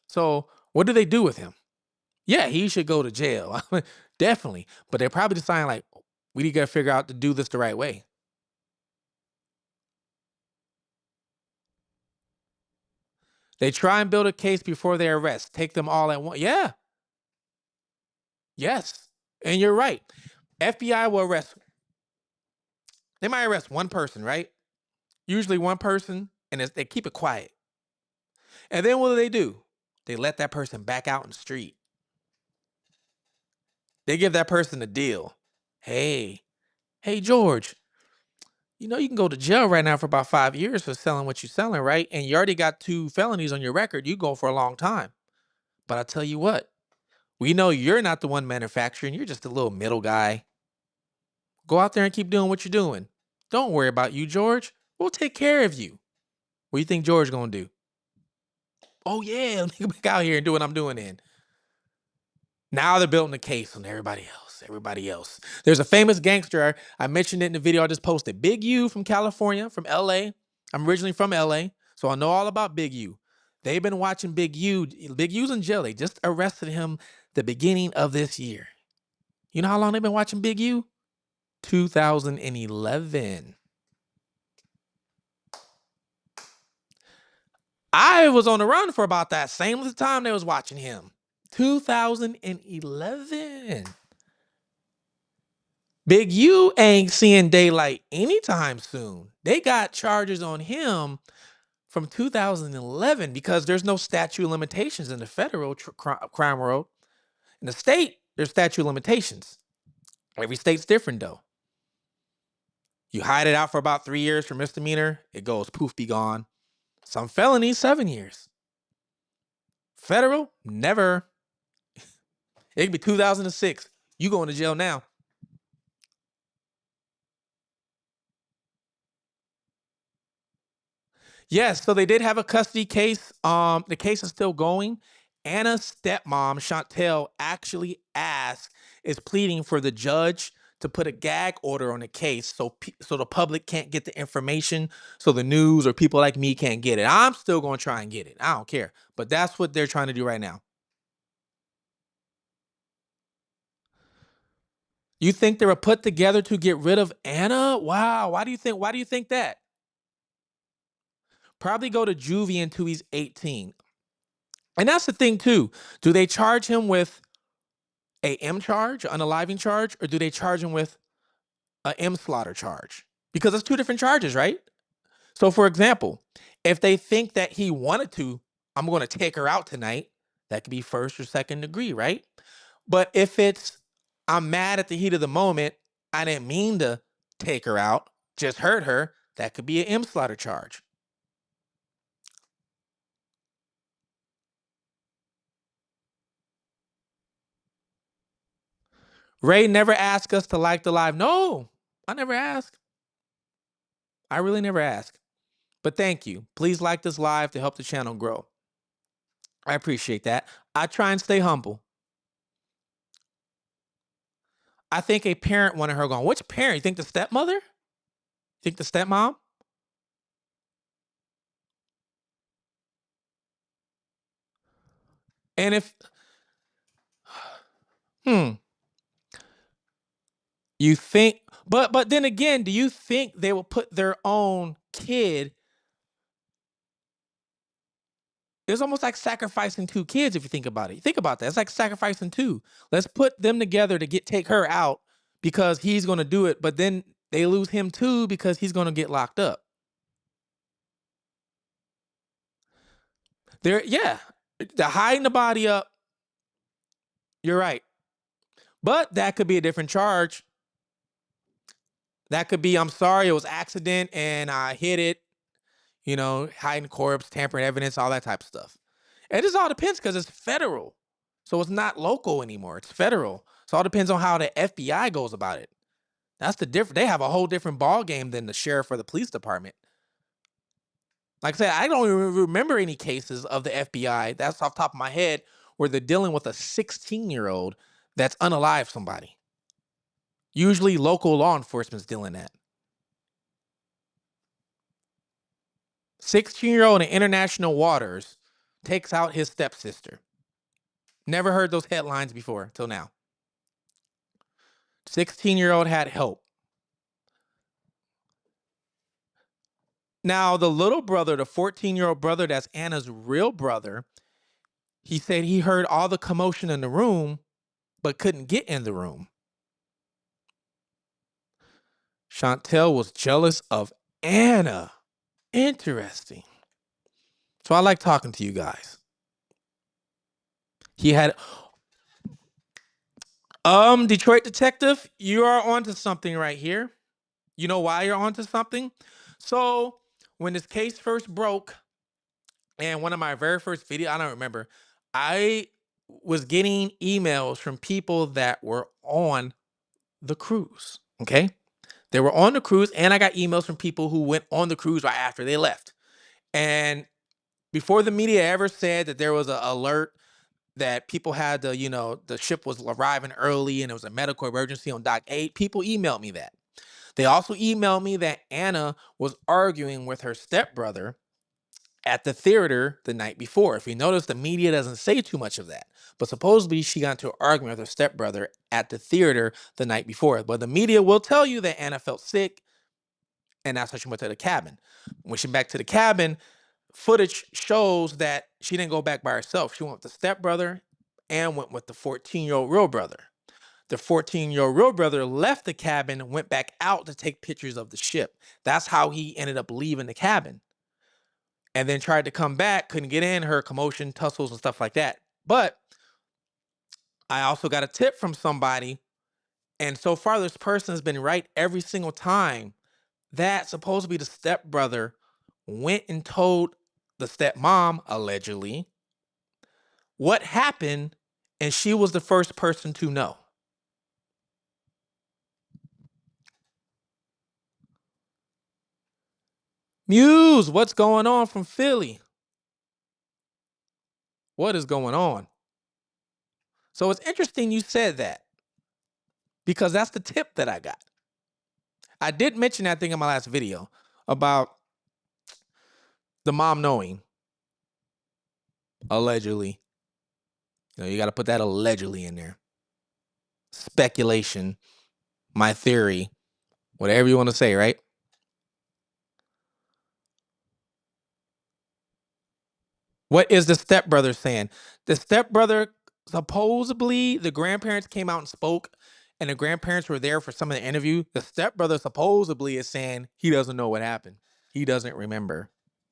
So what do they do with him? Yeah, he should go to jail. Definitely. But they're probably deciding like, we need to figure out to do this the right way. They try and build a case before they arrest. Take them all at once. Yeah. Yes. And you're right. FBI will arrest. They might arrest one person, right? Usually one person, and they keep it quiet. And then what do? They let that person back out in the street. They give that person a deal. Hey, George, you know you can go to jail right now for about 5 years for selling what you're selling, right? And you already got 2 felonies on your record. You go for a long time. But I tell you what, we know you're not the one manufacturing. You're just a little middle guy. Go out there and keep doing what you're doing. Don't worry about you, George. We'll take care of you. What do you think George gonna do? Oh yeah, let me get back out here and do what I'm doing then. Now they're building a case on everybody else. Everybody else. There's a famous gangster. I mentioned it in the video I just posted. Big U from California, from LA. I'm originally from LA, so I know all about Big U. They've been watching Big U. Big U's in jail. They just arrested him the beginning of this year. You know how long they've been watching Big U? 2011. I was on the run for about that same time they was watching him. 2011. Big U ain't seeing daylight anytime soon. They got charges on him from 2011 because there's no statute of limitations in the federal crime world. In the state, there's statute of limitations. Every state's different though. You hide it out for about 3 years for misdemeanor, it goes poof, be gone. Some felonies, 7 years. Federal, never. It could be 2006. You going to jail now. Yes, so they did have a custody case. The case is still going. Anna's stepmom, Chantel, actually is pleading for the judge to put a gag order on the case so the public can't get the information, so the news or people like me can't get it. I'm still going to try and get it. I don't care. But that's what they're trying to do right now. You think they were put together to get rid of Anna? Wow. Why do you think that? Probably go to juvie until he's 18. And that's the thing too. Do they charge him with a M charge, an unaliving charge, or do they charge him with a M slaughter charge? Because it's two different charges, right? So, for example, if they think that he wanted to, I'm going to take her out tonight, that could be first or second degree, right? But if it's, I'm mad at the heat of the moment, I didn't mean to take her out, just hurt her, that could be an M slaughter charge. Ray never asked us to like the live. No, I never asked. I really never asked. But thank you. Please like this live to help the channel grow. I appreciate that. I try and stay humble. I think a parent wanted her gone. Which parent? You think the stepmother? You think the stepmom? And if hmm, you think but then again, do you think they will put their own kid? It's almost like sacrificing two kids if you think about it. Think about that. It's like sacrificing two. Let's put them together to take her out because he's going to do it, but then they lose him too because he's going to get locked up. They're yeah, they're hiding the body up. You're right. But that could be a different charge. That could be, I'm sorry, it was accident and I hit it, hiding corpse, tampering evidence, all that type of stuff. It just all depends because it's federal. So it's not local anymore. It's federal. So it all depends on how the FBI goes about it. That's the difference. They have a whole different ball game than the sheriff or the police department. Like I said, I don't even remember any cases of the FBI. That's off the top of my head where they're dealing with a 16-year-old that's unalive somebody. Usually local law enforcement's dealing that. 16-year-old in international waters takes out his stepsister. Never heard those headlines before till now. 16-year-old had help. Now, the little brother, the 14-year-old brother, that's Anna's real brother, he said he heard all the commotion in the room, but couldn't get in the room. Chantel was jealous of Anna. Interesting. So I like talking to you guys. He had Detroit detective, you are onto something right here. You know why you're onto something? So when this case first broke, and one of my very first video, I don't remember, I was getting emails from people that were on the cruise. Okay. They were on the cruise, and I got emails from people who went on the cruise right after they left. And before the media ever said that there was an alert that people had the ship was arriving early and it was a medical emergency on dock 8, people emailed me that. They also emailed me that Anna was arguing with her stepbrother at the theater the night before. If you notice, the media doesn't say too much of that. But supposedly she got into an argument with her stepbrother at the theater the night before. But the media will tell you that Anna felt sick, and that's how she went to the cabin. When she back to the cabin, footage shows that she didn't go back by herself. She went with the stepbrother and went with the 14-year-old real brother. The 14-year-old real brother left the cabin and went back out to take pictures of the ship. That's how he ended up leaving the cabin. And then tried to come back, couldn't get in, heard commotion, tussles, and stuff like that. But I also got a tip from somebody, and so far this person has been right every single time, that supposedly the stepbrother went and told the stepmom, allegedly, what happened and she was the first person to know. Muse, what's going on from Philly? What is going on? So it's interesting you said that because that's the tip that I got. I did mention that thing in my last video about the mom knowing, allegedly. You got to put that allegedly in there. Speculation, my theory, whatever you want to say, right? What is the stepbrother saying? The stepbrother, supposedly, the grandparents came out and spoke, and the grandparents were there for some of the interview. The stepbrother supposedly is saying he doesn't know what happened. He doesn't remember.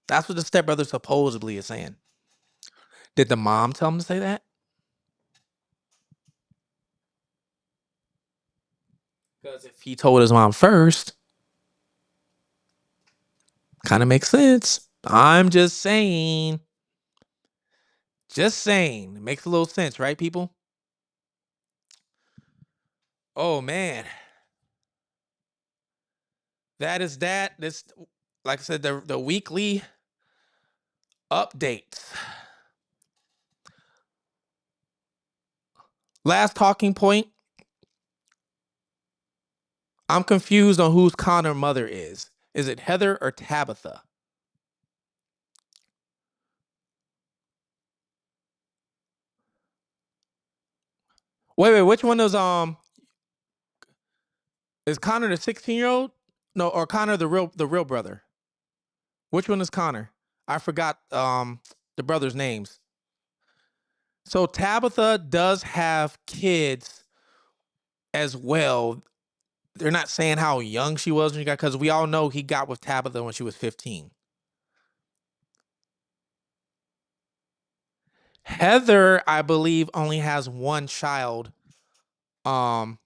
That's what the stepbrother supposedly is saying. Did the mom tell him to say that? Because if he told his mom first, kind of makes sense. I'm just saying. Just saying. It makes a little sense, right, people? Oh, man. That is that. This, like I said, the weekly updates. Last talking point. I'm confused on whose Connor mother is. Is it Heather or Tabitha? Wait, which one is Connor the 16-year-old? No, or Connor the real brother? Which one is Connor? I forgot the brothers' names. So Tabitha does have kids as well. They're not saying how young she was when she got, because we all know he got with Tabitha when she was 15. Heather, I believe, only has one child, um,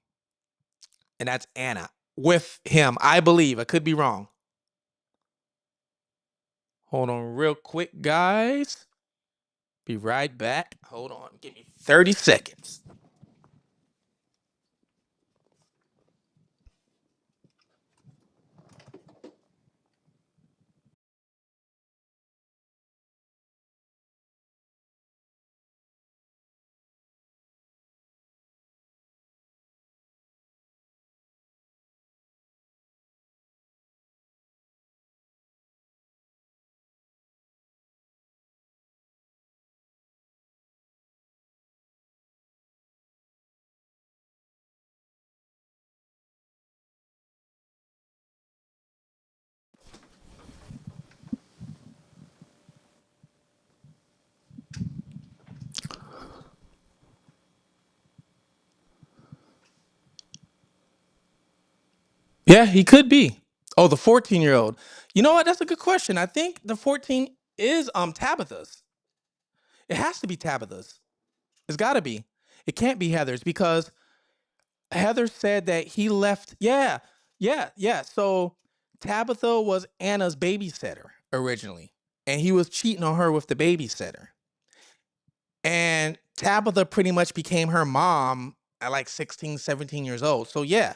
and that's Anna with him. I believe. I could be wrong. Hold on, real quick, guys. Be right back. Hold on, give me 30 seconds. Yeah, he could be. Oh, the 14-year-old. You know what? That's a good question. I think the 14 is Tabitha's. It has to be Tabitha's. It's got to be. It can't be Heather's because Heather said that he left. Yeah, yeah. So Tabitha was Anna's babysitter originally, and he was cheating on her with the babysitter. And Tabitha pretty much became her mom at like 16, 17 years old. So yeah,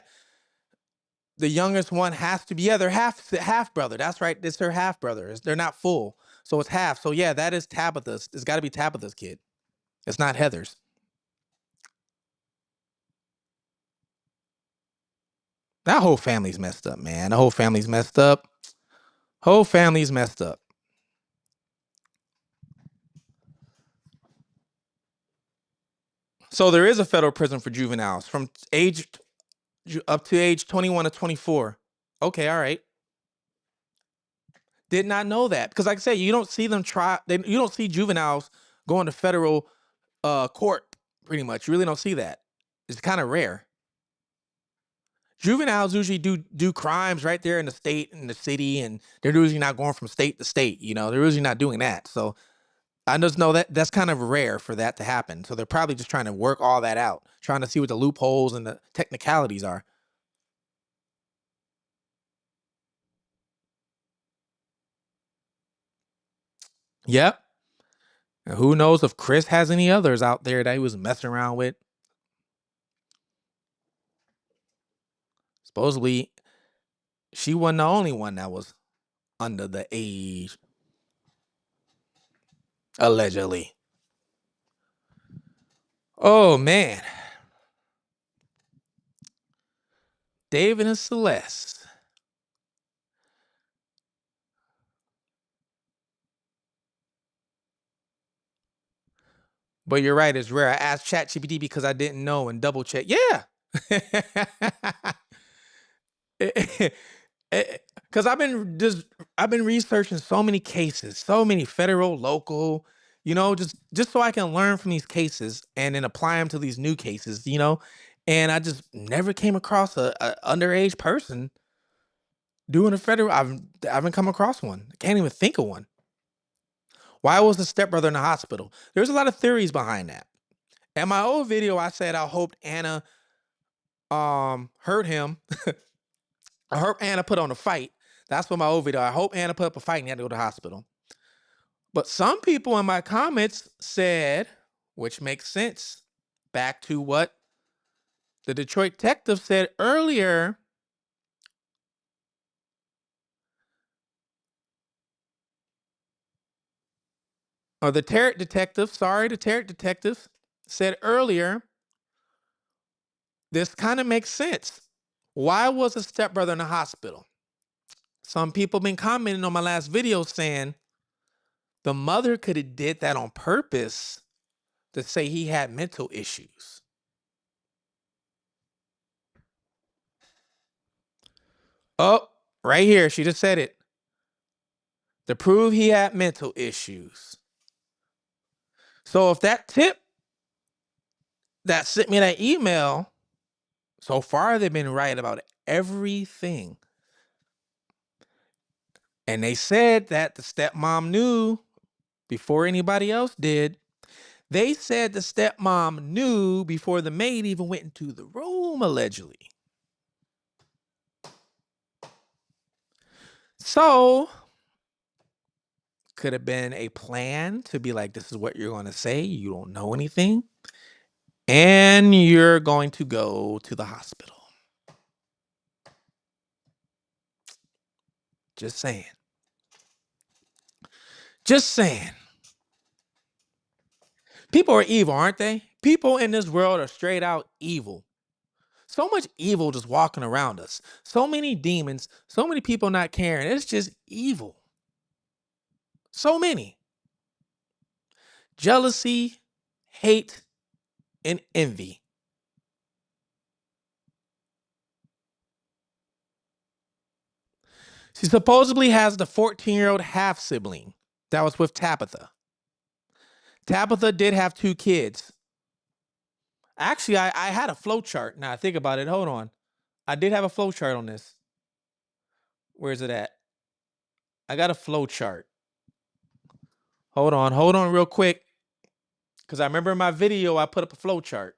the youngest one has to be, yeah, they're half brother. That's right. It's her half brother. They're not full. So it's half. So yeah, that is Tabitha's. It's got to be Tabitha's kid. It's not Heather's. That whole family's messed up, man. The whole family's messed up. Whole family's messed up. So there is a federal prison for juveniles from age up to age 21 to 24. Okay, all right. Did not know that because, like I said, you don't see them try. You don't see juveniles going to federal court. Pretty much, you really don't see that. It's kind of rare. Juveniles usually do crimes right there in the state, in the city, and they're usually not going from state to state. They're usually not doing that. So I just know that that's kind of rare for that to happen. So they're probably just trying to work all that out, trying to see what the loopholes and the technicalities are. Yep. And who knows if Chris has any others out there that he was messing around with. Supposedly, she wasn't the only one that was under the age, allegedly. Oh, man. David and Celeste. But you're right, it's rare. I asked ChatGPT because I didn't know and double check. Yeah. Because I've been researching so many cases, so many federal, local, just so I can learn from these cases and then apply them to these new cases. And I just never came across a underage person doing a federal. I haven't come across one. I can't even think of one. Why was the stepbrother in the hospital? There's a lot of theories behind that. In my old video, I said I hoped Anna hurt him. I hope Anna put on a fight. That's what my old video. I hope Anna put up a fight and had to go to the hospital. But some people in my comments said, which makes sense, back to what the Detroit detective said earlier. Or the Tarrant detective, said earlier, this kind of makes sense. Why was a stepbrother in the hospital? Some people been commenting on my last video saying the mother could have did that on purpose to say he had mental issues. Oh, right here, she just said it. To prove he had mental issues. So if that tip that sent me that email, so far they've been right about everything. And they said that the stepmom knew before anybody else did. They said the stepmom knew before the maid even went into the room, allegedly. So, could have been a plan to be like, this is what you're going to say. You don't know anything. And you're going to go to the hospital. Just saying. Just saying. People are evil, aren't they? People in this world are straight out evil. So much evil just walking around us. So many demons. So many people not caring. It's just evil. So many. Jealousy, hate, and envy. She supposedly has the 14-year-old half sibling that was with Tabitha. Tabitha did have 2 kids. Actually, I had a flow chart. Now I think about it. Hold on. I did have a flow chart on this. Where's it at? I got a flow chart. Hold on real quick. Because I remember in my video, I put up a flow chart.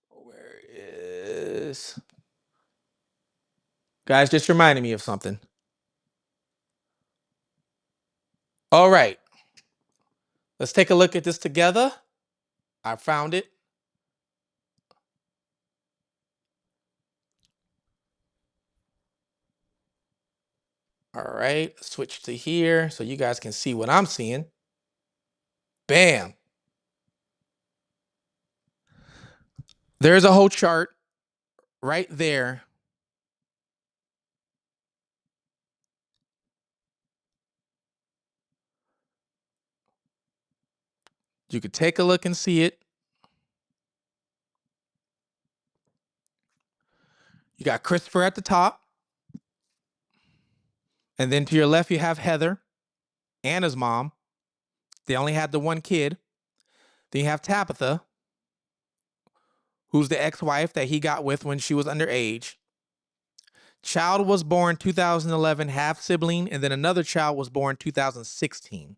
Where is... Guys, just reminding me of something. All right. Let's take a look at this together. I found it. All right. Switch to here so you guys can see what I'm seeing. Bam. There's a whole chart right there. You could take a look and see it. You got Christopher at the top. And then to your left, you have Heather, Anna's mom. They only had the one kid. Then you have Tabitha, who's the ex-wife that he got with when she was underage. Child was born 2011, half sibling, and then another child was born 2016.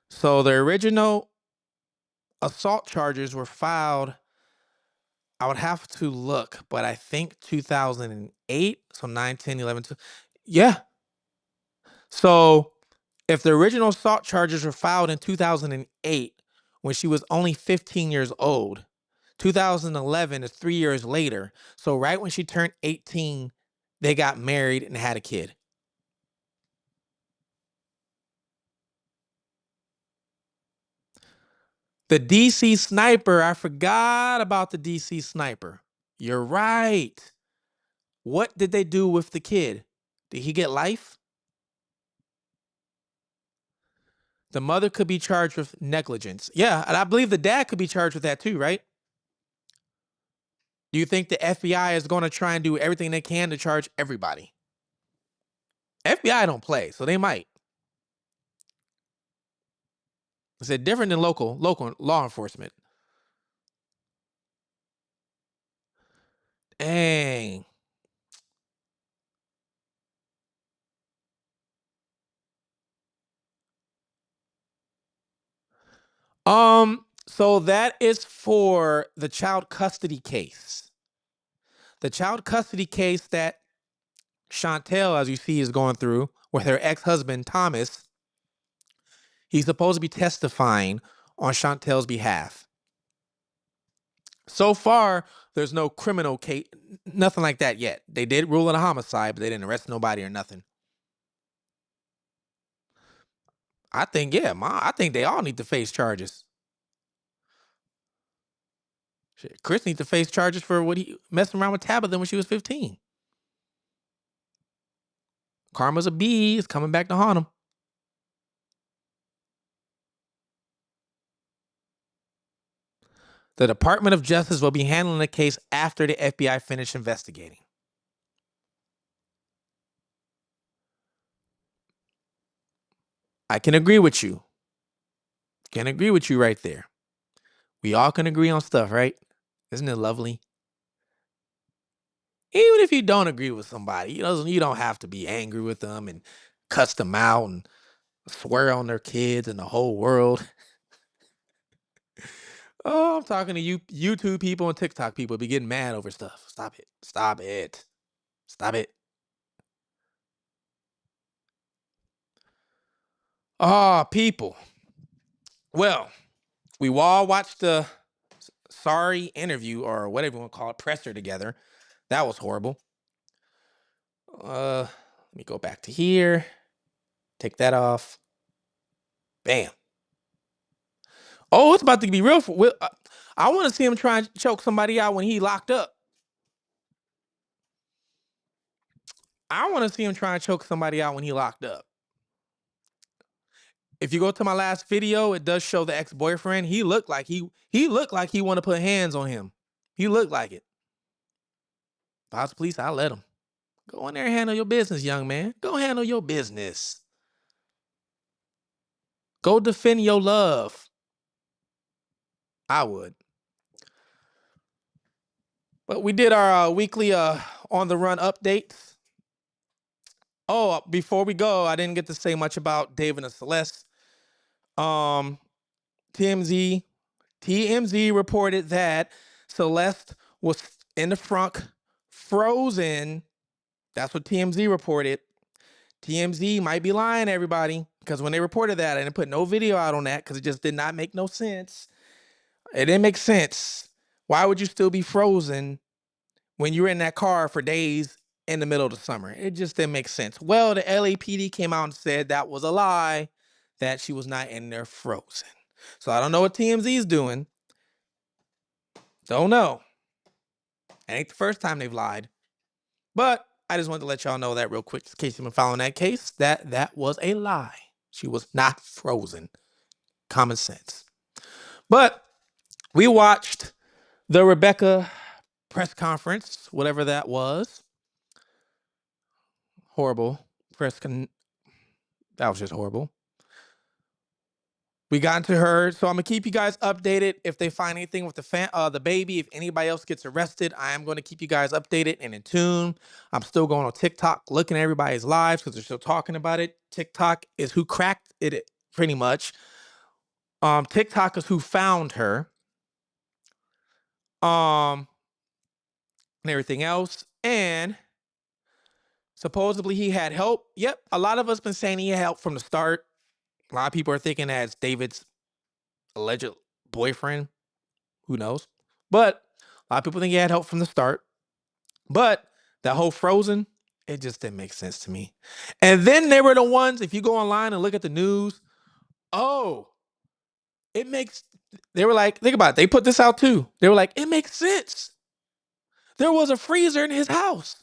So the original assault charges were filed, I would have to look, but I think 2008, so 9, 10, 11, 12. Yeah. So, if the original assault charges were filed in 2008 when she was only 15 years old, 2011 is 3 years later. So, right when she turned 18, they got married and had a kid. The DC sniper, I forgot about the DC sniper. You're right. What did they do with the kid? Did he get life? The mother could be charged with negligence. Yeah, and I believe the dad could be charged with that too, right? Do you think the FBI is going to try and do everything they can to charge everybody? FBI don't play, so they might. Is it different than local law enforcement? Dang. So that is for the child custody case. The child custody case that Chantel, as you see, is going through with her ex-husband Thomas. He's supposed to be testifying on Chantel's behalf. So far, there's no criminal case, nothing like that yet. They did rule it a homicide, but they didn't arrest nobody or nothing. I think, yeah, I think they all need to face charges. Shit, Chris needs to face charges for what he messing around with Tabitha when she was 15. Karma's a bee. It's coming back to haunt him. The Department of Justice will be handling the case after the FBI finish investigating. I can agree with you. Can agree with you right there. We all can agree on stuff, right? Isn't it lovely? Even if you don't agree with somebody, you don't have to be angry with them and cuss them out and swear on their kids and the whole world. Oh, I'm talking to you YouTube people and TikTok people be getting mad over stuff. Stop it. Stop it. Stop it. Ah, people. Well, we all watched the sorry interview or whatever you want to call it, presser together. That was horrible. Let me go back to here. Take that off. Bam. Oh, it's about to be real. I want to see him try and choke somebody out when he locked up. I want to see him try and choke somebody out when he locked up. If you go to my last video, it does show the ex-boyfriend. He looked like he looked like he want to put hands on him. He looked like it. If I was police, I'll let him. Go in there and handle your business, young man. Go handle your business. Go defend your love. I would. But we did our weekly on the run updates. Oh, before we go, I didn't get to say much about David and Celeste. Um, TMZ TMZ reported that Celeste was in the front, frozen. That's what TMZ reported. TMZ might be lying, everybody, because when they reported that, I didn't put no video out on that because it just did not make no sense. It didn't make sense. Why would you still be frozen when you were in that car for days in the middle of the summer? It just didn't make sense. Well, the LAPD came out and said that was a lie, that she was not in there frozen. So I don't know what TMZ is doing. Don't know. It ain't the first time they've lied. But I just wanted to let y'all know that real quick, in case you've been following that case, that was a lie. She was not frozen. Common sense. But we watched the Rebecca press conference, whatever that was. Horrible that was just horrible. We got into her, so I'm gonna keep you guys updated if they find anything with the baby. If anybody else gets arrested, I am going to keep you guys updated and in tune. I'm still going on TikTok, looking at everybody's lives because they're still talking about it. TikTok is who cracked it, pretty much. TikTok is who found her. And everything else, and Supposedly he had help. Yep, a lot of us been saying he had help from the start. A lot of people are thinking that it's David's alleged boyfriend. Who knows? But a lot of people think he had help from the start. But that whole Frozen, it just didn't make sense to me. And then they were the ones, if you go online and look at the news, oh, it makes, they were like, think about it. They put this out too. They were like, it makes sense. There was a freezer in his house.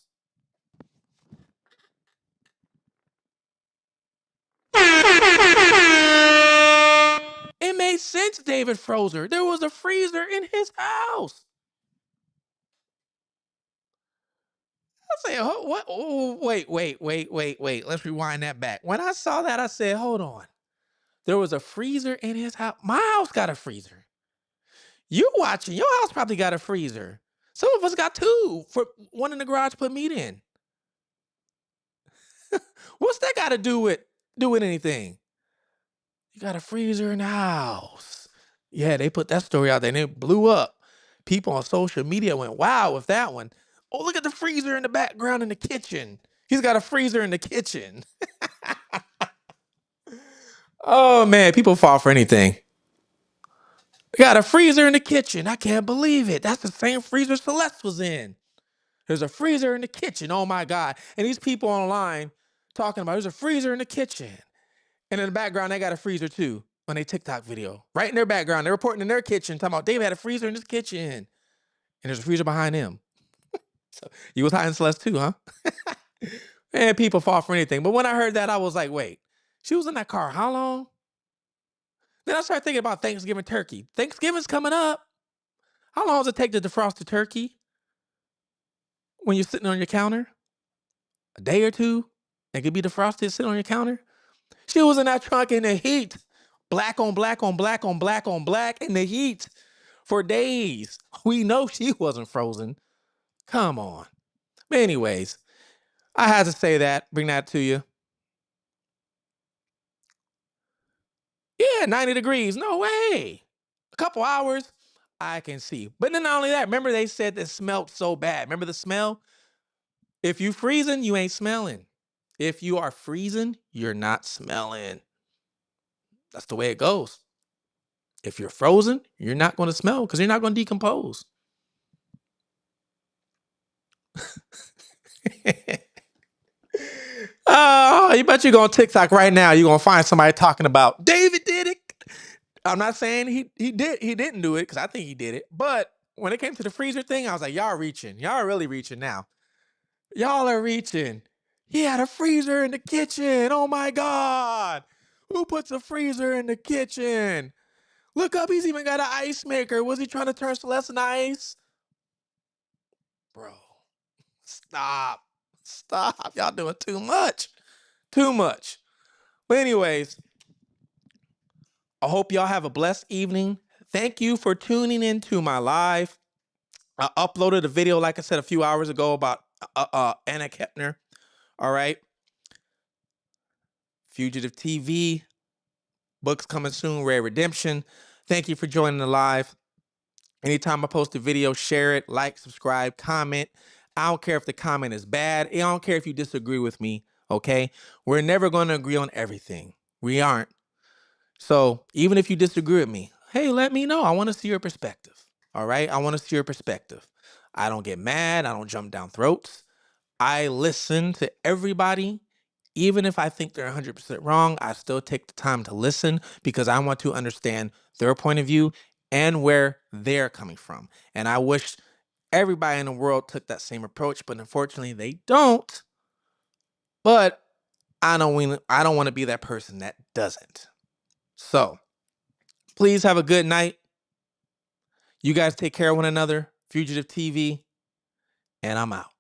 It made sense, David Frozer. There was a freezer in his house. I said, oh, what? Oh, wait. Let's rewind that back. When I saw that, I said, hold on. There was a freezer in his house. My house got a freezer. You watching, your house probably got a freezer. Some of us got two. For one in the garage, put meat in. What's that got to do with doing anything? You got a freezer in the house. Yeah, they put that story out there and it blew up. People on social media went, wow, with that one. Oh, look at the freezer in the background in the kitchen. He's got a freezer in the kitchen. Oh, man, people fall for anything. We got a freezer in the kitchen. I can't believe it. That's the same freezer Celeste was in. There's a freezer in the kitchen. Oh, my God. And these people online talking about there's a freezer in the kitchen. And in the background, they got a freezer too on their TikTok video. Right in their background, they're reporting in their kitchen, talking about Dave had a freezer in his kitchen. And there's a freezer behind him. So you was hiding Celeste too, huh? Man, people fall for anything. But when I heard that, I was like, wait, she was in that car how long? Then I started thinking about Thanksgiving turkey. Thanksgiving's coming up. How long does it take to defrost the turkey when you're sitting on your counter? A day or two? It could be defrosted sitting on your counter. She was in that trunk in the heat. Black on black on black on black on black in the heat for days. We know she wasn't frozen. Come on. But anyways, I had to say that, bring that to you. Yeah, 90 degrees. No way. A couple hours, I can see. But then not only that, remember they said it smelled so bad. Remember the smell? If you freezing, you ain't smelling. If you are freezing, you're not smelling. That's the way it goes. If you're frozen, you're not going to smell because you're not going to decompose. Oh, you bet you're going to TikTok right now. You're going to find somebody talking about David did it. I'm not saying he didn't do it because I think he did it. But when it came to the freezer thing, I was like, y'all reaching. Y'all are really reaching now. Y'all are reaching. He had a freezer in the kitchen. Oh my God. Who puts a freezer in the kitchen? Look up, he's even got an ice maker. Was he trying to turn Celeste into ice? Bro, stop. Stop. Y'all doing too much. Too much. But anyways, I hope y'all have a blessed evening. Thank you for tuning into my live. I uploaded a video, like I said, a few hours ago about Anna Kepner. All right. Fugitive TV. Books coming soon. Rare Redemption. Thank you for joining the live. Anytime I post a video, share it, like, subscribe, comment. I don't care if the comment is bad. I don't care if you disagree with me. Okay. We're never going to agree on everything. We aren't. So even if you disagree with me, hey, let me know. I want to see your perspective. All right. I want to see your perspective. I don't get mad. I don't jump down throats. I listen to everybody. Even if I think they're 100% wrong, I still take the time to listen because I want to understand their point of view and where they're coming from. And I wish everybody in the world took that same approach, but unfortunately they don't. But I don't want to be that person that doesn't. So please have a good night. You guys take care of one another. Fugitive TV, and I'm out.